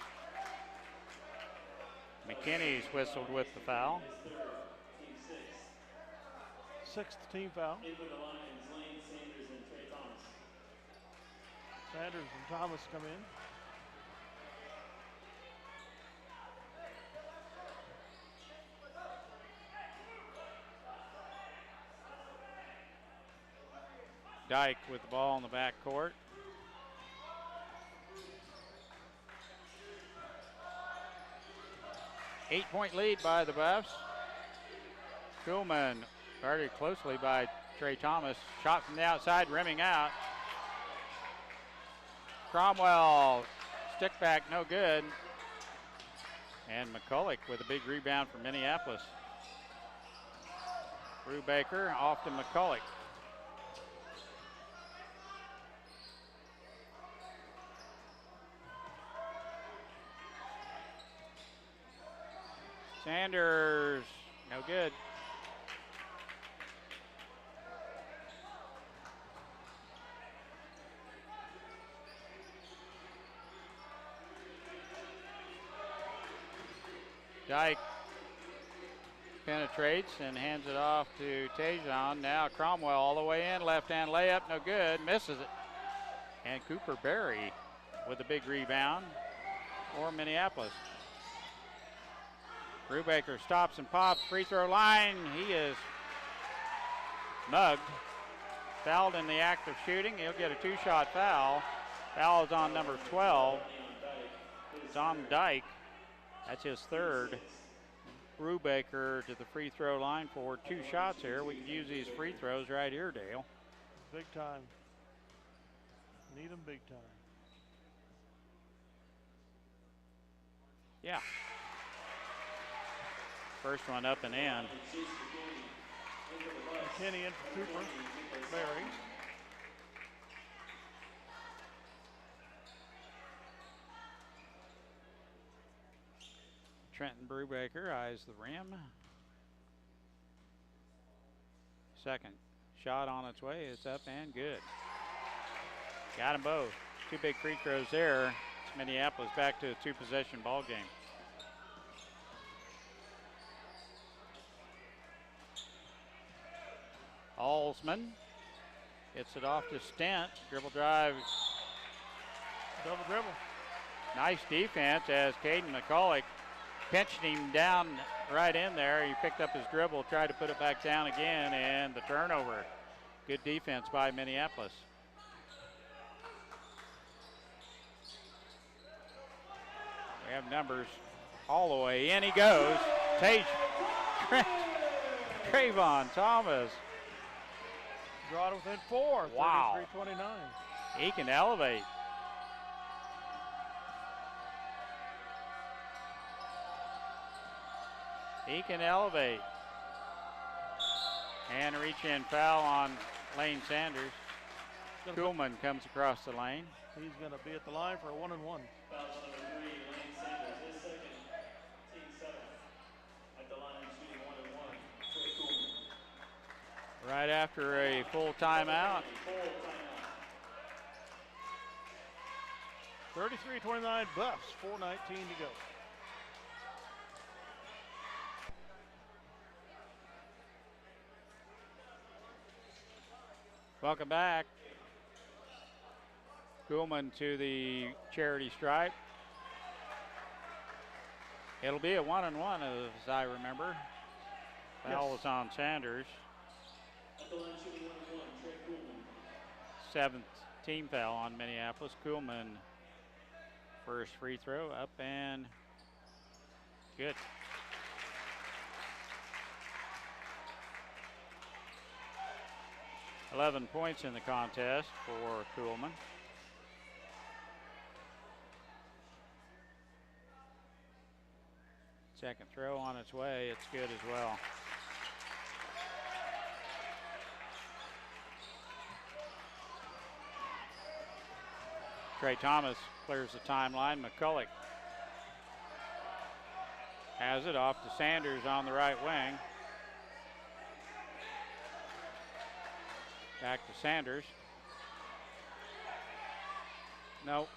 McKinney's whistled with the foul.
Sixth team foul.
In for the Lions, Lane, Sanders, and Trey Thomas.
Sanders and Thomas come in.
Dyke with the ball in the back court. Eight-point lead by the Buffs. Kuhlman guarded closely by Trey Thomas. Shot from the outside, rimming out. Cromwell, stick back, no good. And McCulloch with a big rebound for Minneapolis. Brubaker off to McCulloch. Sanders, no good. Dyke penetrates and hands it off to Tajon. Now Cromwell all the way in, left-hand layup, no good, misses it. And Cooper Berry with a big rebound for Minneapolis. Brubaker stops and pops, free throw line. He is mugged. Fouled in the act of shooting. He'll get a two-shot foul. Foul is on number 12. It's on Dyke. That's his third. Brubaker to the free throw line for two shots here. We could use these free throws right here, Dale.
Big time. Need them big time.
Yeah. First one up and in.
McKinney in for Cooper. Berry.
Trenton Brubaker eyes the rim. Second shot on its way. It's up and good. Got them both. 2 big free throws there. It's Minneapolis back to a 2-possession ball game. Alsman gets it off to Stent. Dribble drive.
Double dribble.
Nice defense as Caden McCulloch pinched him down right in there. He picked up his dribble, tried to put it back down again, and the turnover. Good defense by Minneapolis. We have numbers all the way in. He goes. Trayvon Thomas.
Brought it within 4.
Wow.
33-29.
He can elevate. He can elevate. And a reach-in foul on Lane Sanders. Kuhlman comes across the lane.
He's going to be at the line for a 1-and-1.
Foul number 3, Lane Sanders, his second, team 7. At the line, shooting 1-and-1, Trey Kuhlman.
Right after a full timeout.
33-29 Buffs, 4:19 to go.
Welcome back. Kuhlman to the charity stripe. It'll be a 1-and-1 as I remember. Foul was on Sanders.
At the line, shooting 1-and-1, Trey Kuhlman.
7th team foul on Minneapolis. Kuhlman first free throw up and good. $11 points in the contest for Kuhlman. Second throw on its way. It's good as well. Trey Thomas clears the timeline. McCulloch has it off to Sanders on the right wing. Back to Sanders. Nope.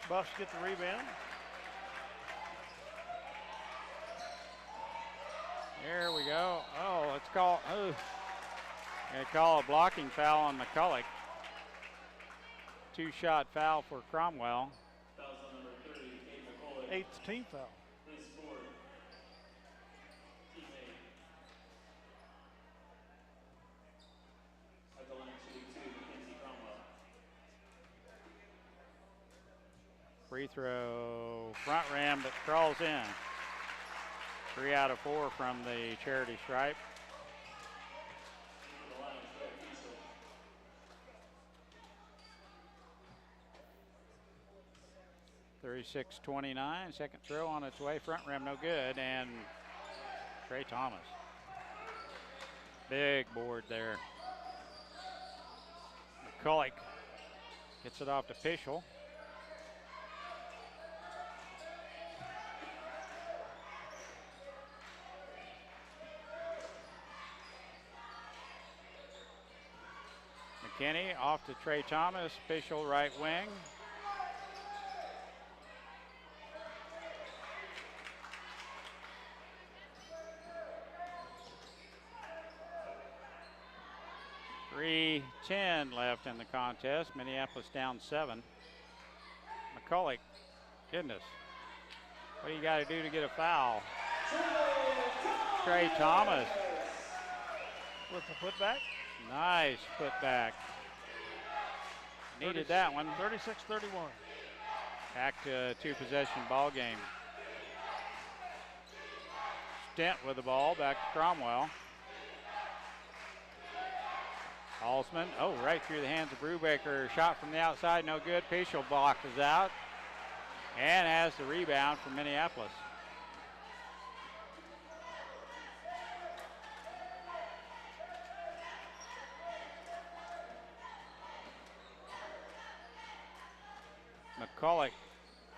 Buffs get the rebound.
There we go. Oh, let's call. Oh, they call a blocking foul on McCulloch. 2-shot foul for Cromwell.
Fouls on number 30, Cade McCulloch.
8th team foul.
His 4th, team 8. At the line, shooting 2, Mackenzie Cromwell.
Free throw, front rim, but crawls in. 3 out of 4 from the charity stripe.
To the line,
36-29, second throw on its way, front rim no good, and Trey Thomas. Big board there. McCulloch gets it off to Pischel. McKinney off to Trey Thomas, Pischel right wing. .310 left in the contest. Minneapolis down 7. McCulloch, goodness. What do you got to do to get a foul? Trey Thomas.
With the putback.
Nice putback. Needed that one.
36-31.
Back to a 2-possession ball game. Stent with the ball, back to Cromwell. Alsman, oh, right through the hands of Brubaker. Shot from the outside, no good. Pischel block is out and has the rebound from Minneapolis. McCulloch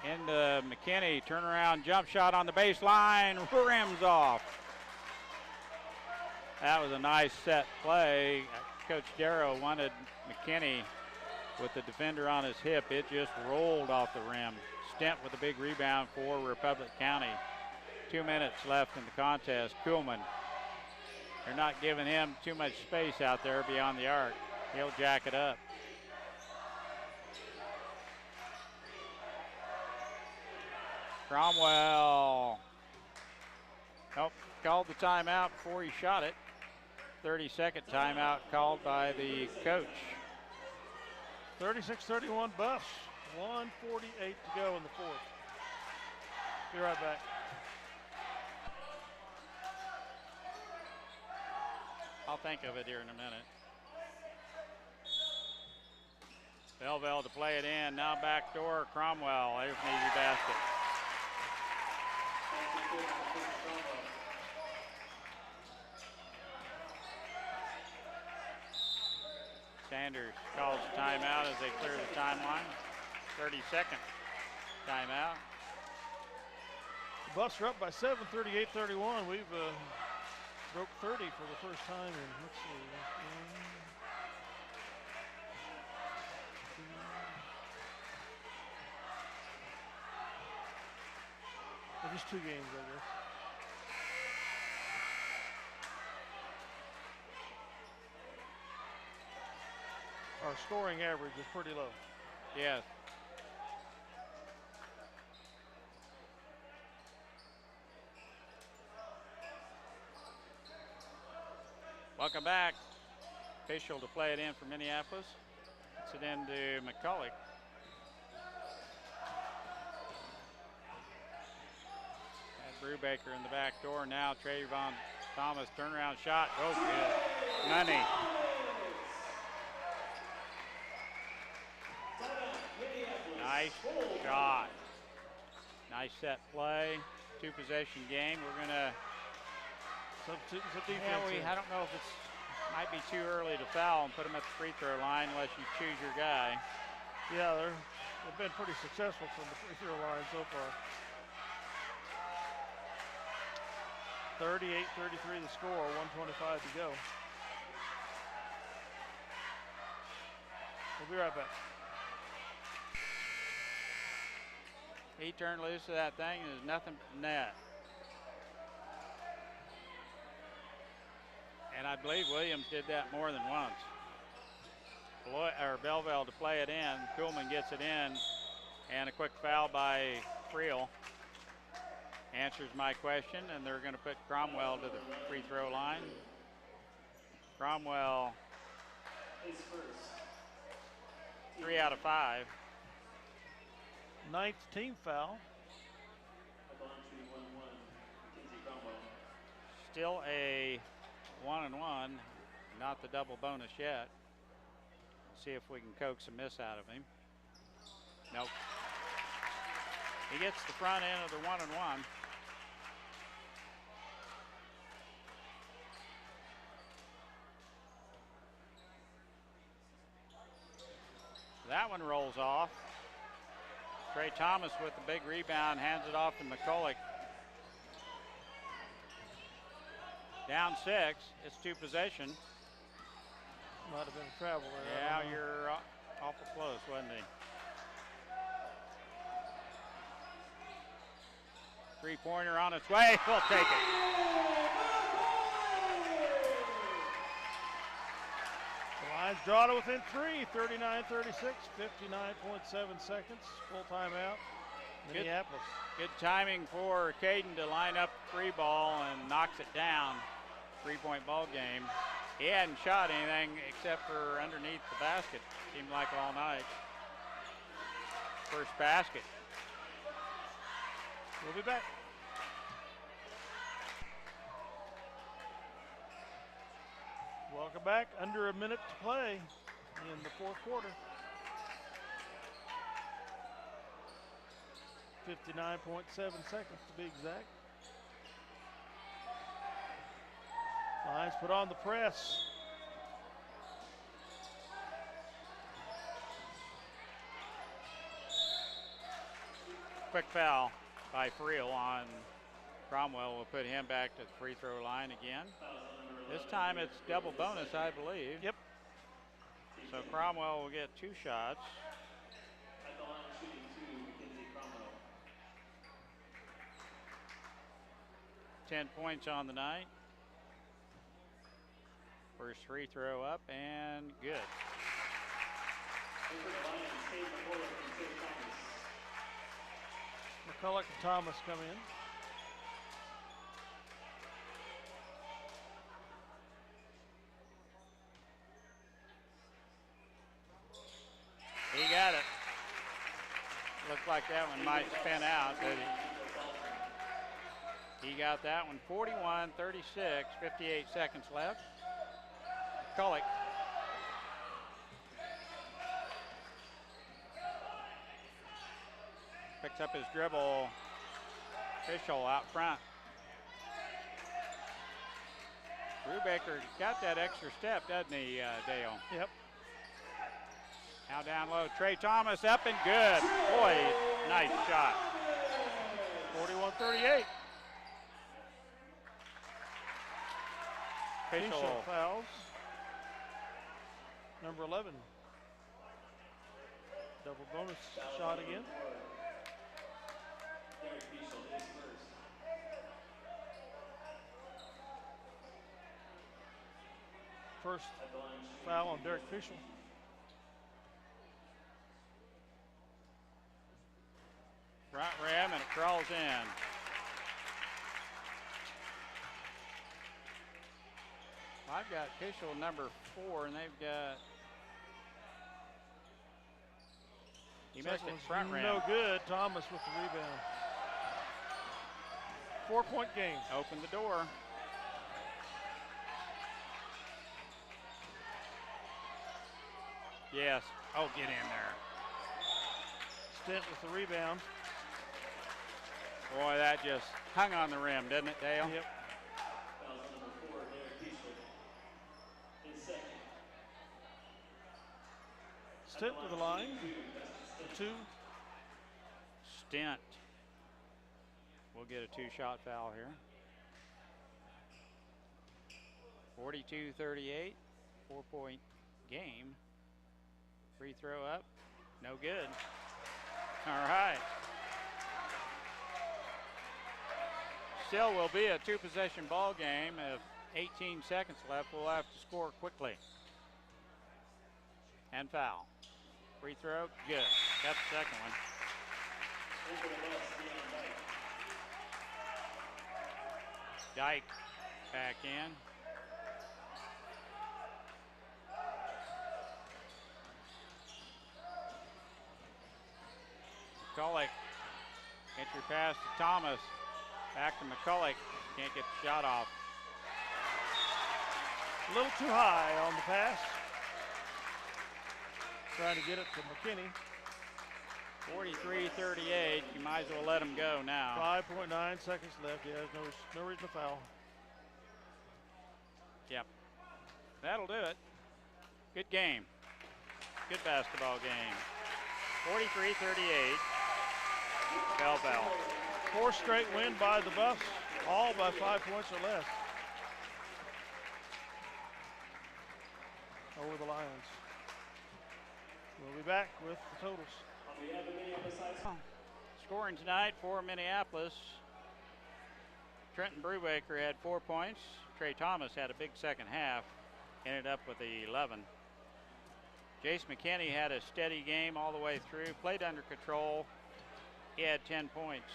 into McKinney, turnaround jump shot on the baseline, rims off. That was a nice set play. Coach Darrow wanted McKinney with the defender on his hip. It just rolled off the rim. Stent with a big rebound for Republic County. 2 minutes left in the contest. Kuhlman, they're not giving him too much space out there beyond the arc. He'll jack it up. Cromwell. Nope, called the timeout before he shot it. 30-second timeout called by the coach.
36-31 Buffs. 1:48 to go in the fourth. Be right back.
I'll think of it here in a minute. Belleville to play it in. Now backdoor Cromwell. There's an easy basket. Sanders calls a timeout as they clear the timeline. 30-second timeout.
The Buffs are up by 7, 38-31. We've broke 30 for the first time in, let's see. Just 2 games, I guess. Our scoring average is pretty low.
Yes. Welcome back. Official to play it in for Minneapolis. Puts it into McCulloch. Brubaker in the back door now. Trayvon Thomas turnaround shot. Oh, good. Money. Nice shot. Nice set play. 2-possession game. We're gonna.
Substitute some defense.
Yeah, I don't know if it's might be too early to foul and put him at the free throw line unless you choose your guy.
Yeah, they've been pretty successful from the free throw line so far. 38-33 the score, 1:25 to go. We'll be right back.
He turned loose of that thing and there's nothing but net. And I believe Williams did that more than once. Belleville to play it in. Kuhlman gets it in. And a quick foul by Friel. Answers my question, and they're going to put Cromwell to the free throw line. Cromwell, 3 out of 5.
9th team foul.
Still a 1-and-1, not the double bonus yet. See if we can coax a miss out of him. Nope. He gets the front end of the 1-and-1. That one rolls off. Trey Thomas with the big rebound, hands it off to McCulloch. Down 6, it's 2 possession.
Might have been a travel there.
Yeah, you're awful close, wasn't he? 3-pointer on its way, we'll take it.
The Lions draw to within 3, 39-36, 59.7 seconds. Full timeout, Minneapolis.
Good timing for Caden to line up the 3 ball and knocks it down. 3-point ball game. He hadn't shot anything except for underneath the basket, seemed like all night. First basket.
We'll be back. Welcome back. Under a minute to play in the fourth quarter. 59.7 seconds to be exact. Lions put on the press.
Quick foul by Friel on Cromwell. Will put him back to the free throw line again. This time it's double bonus, I believe.
Yep.
So Cromwell will get 2 shots.
At the line shooting 2, Mackenzie Cromwell.
10 points on the night. First free throw up and good.
Over the line, Kate McCulloch and Trey Thomas.
McCulloch and Thomas come in.
He got it. Looked like that one might spin out, but he got that one. 41-36, 58 seconds left. McCulloch. Picks up his dribble. Fischel out front. Brubaker got that extra step, doesn't he, Dale?
Yep.
Now down low, Trey Thomas up and good. Boy, nice shot.
41-38.
Fischel
Fischel fouls. Number 11. Double bonus shot again.
Derek Fischel is first.
First
At the line shooting
foul on Derek Fischel.
front rim and it crawls in. I've got Fischel number 4 and they've got he missed it front rim.
No good. Thomas with the rebound. 4-point game.
Open the door. Yes. Oh, get in there.
Stent with the rebound.
Boy, that just hung on the rim, didn't it, Dale?
Yep.
Foul number 4, Derek Fischel. His second.
Stent to the line. 2.
Stent. We'll get a 2-shot foul here. 42-38, 4-point game. Free throw up, no good. All right. Still will be a 2-possession ball game. If 18 seconds left, we'll have to score quickly. And foul. Free throw, good. Got the second one.
Over the west, Dyke.
Dyke back in. McCulloch, entry pass to Thomas. Back to McCulloch. Can't get the shot off.
A little too high on the pass. Trying to get it to McKinney.
43-38. You might as well let him go now.
5.9 seconds left. Yeah, there's no reason to foul.
Yep. That'll do it. Good game. Good basketball game. 43-38. Bell.
4th straight win by the Buffs, all by 5 points or less over the Lions. We'll be back with the totals.
On behalf of Minneapolis High School.
Scoring tonight for Minneapolis. Trenton Brubaker had 4 points. Trey Thomas had a big second half, ended up with 11. Jace McKinney had a steady game all the way through, played under control. He had 10 points.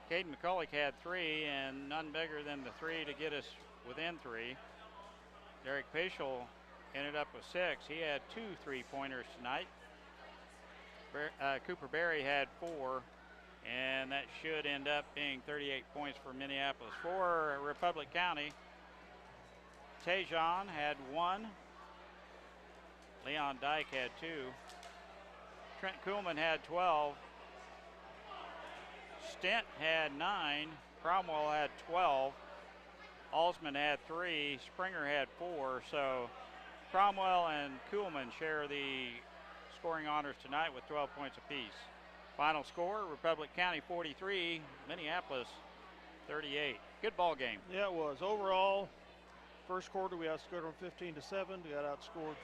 Caden McCulloch had 3, and none bigger than the 3 to get us within 3. Derek Fischel ended up with 6. He had 2 3-pointers tonight. Cooper Berry had 4, and that should end up being 38 points for Minneapolis. For Republic County, Tejon had 1. Leon Dyke had 2. Trent Kuhlman had 12. Stent had 9. Cromwell had 12. Alsman had 3. Springer had 4. So Cromwell and Kuhlman share the scoring honors tonight with 12 points apiece. Final score, Republic County 43, Minneapolis 38. Good ball game.
Yeah, it was. Overall, first quarter we outscored them 15-7. We got outscored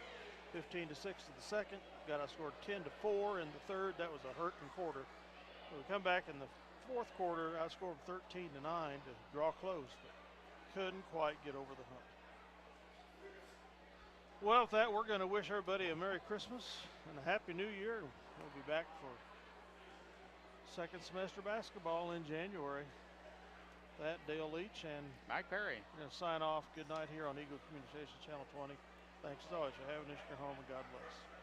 15-6 in the second. Got outscored 10-4 in the third. That was a hurting quarter. We come back in the fourth quarter, outscored 13-9 to draw close, but couldn't quite get over the hump. Well, with that, we're going to wish everybody a Merry Christmas and a Happy New Year. We'll be back for second semester basketball in January. That, Dale Leach and
Mike Perry.
We're going to sign off. Good night here on Eagle Communications Channel 20. Thanks as always for having us in your home, and God bless.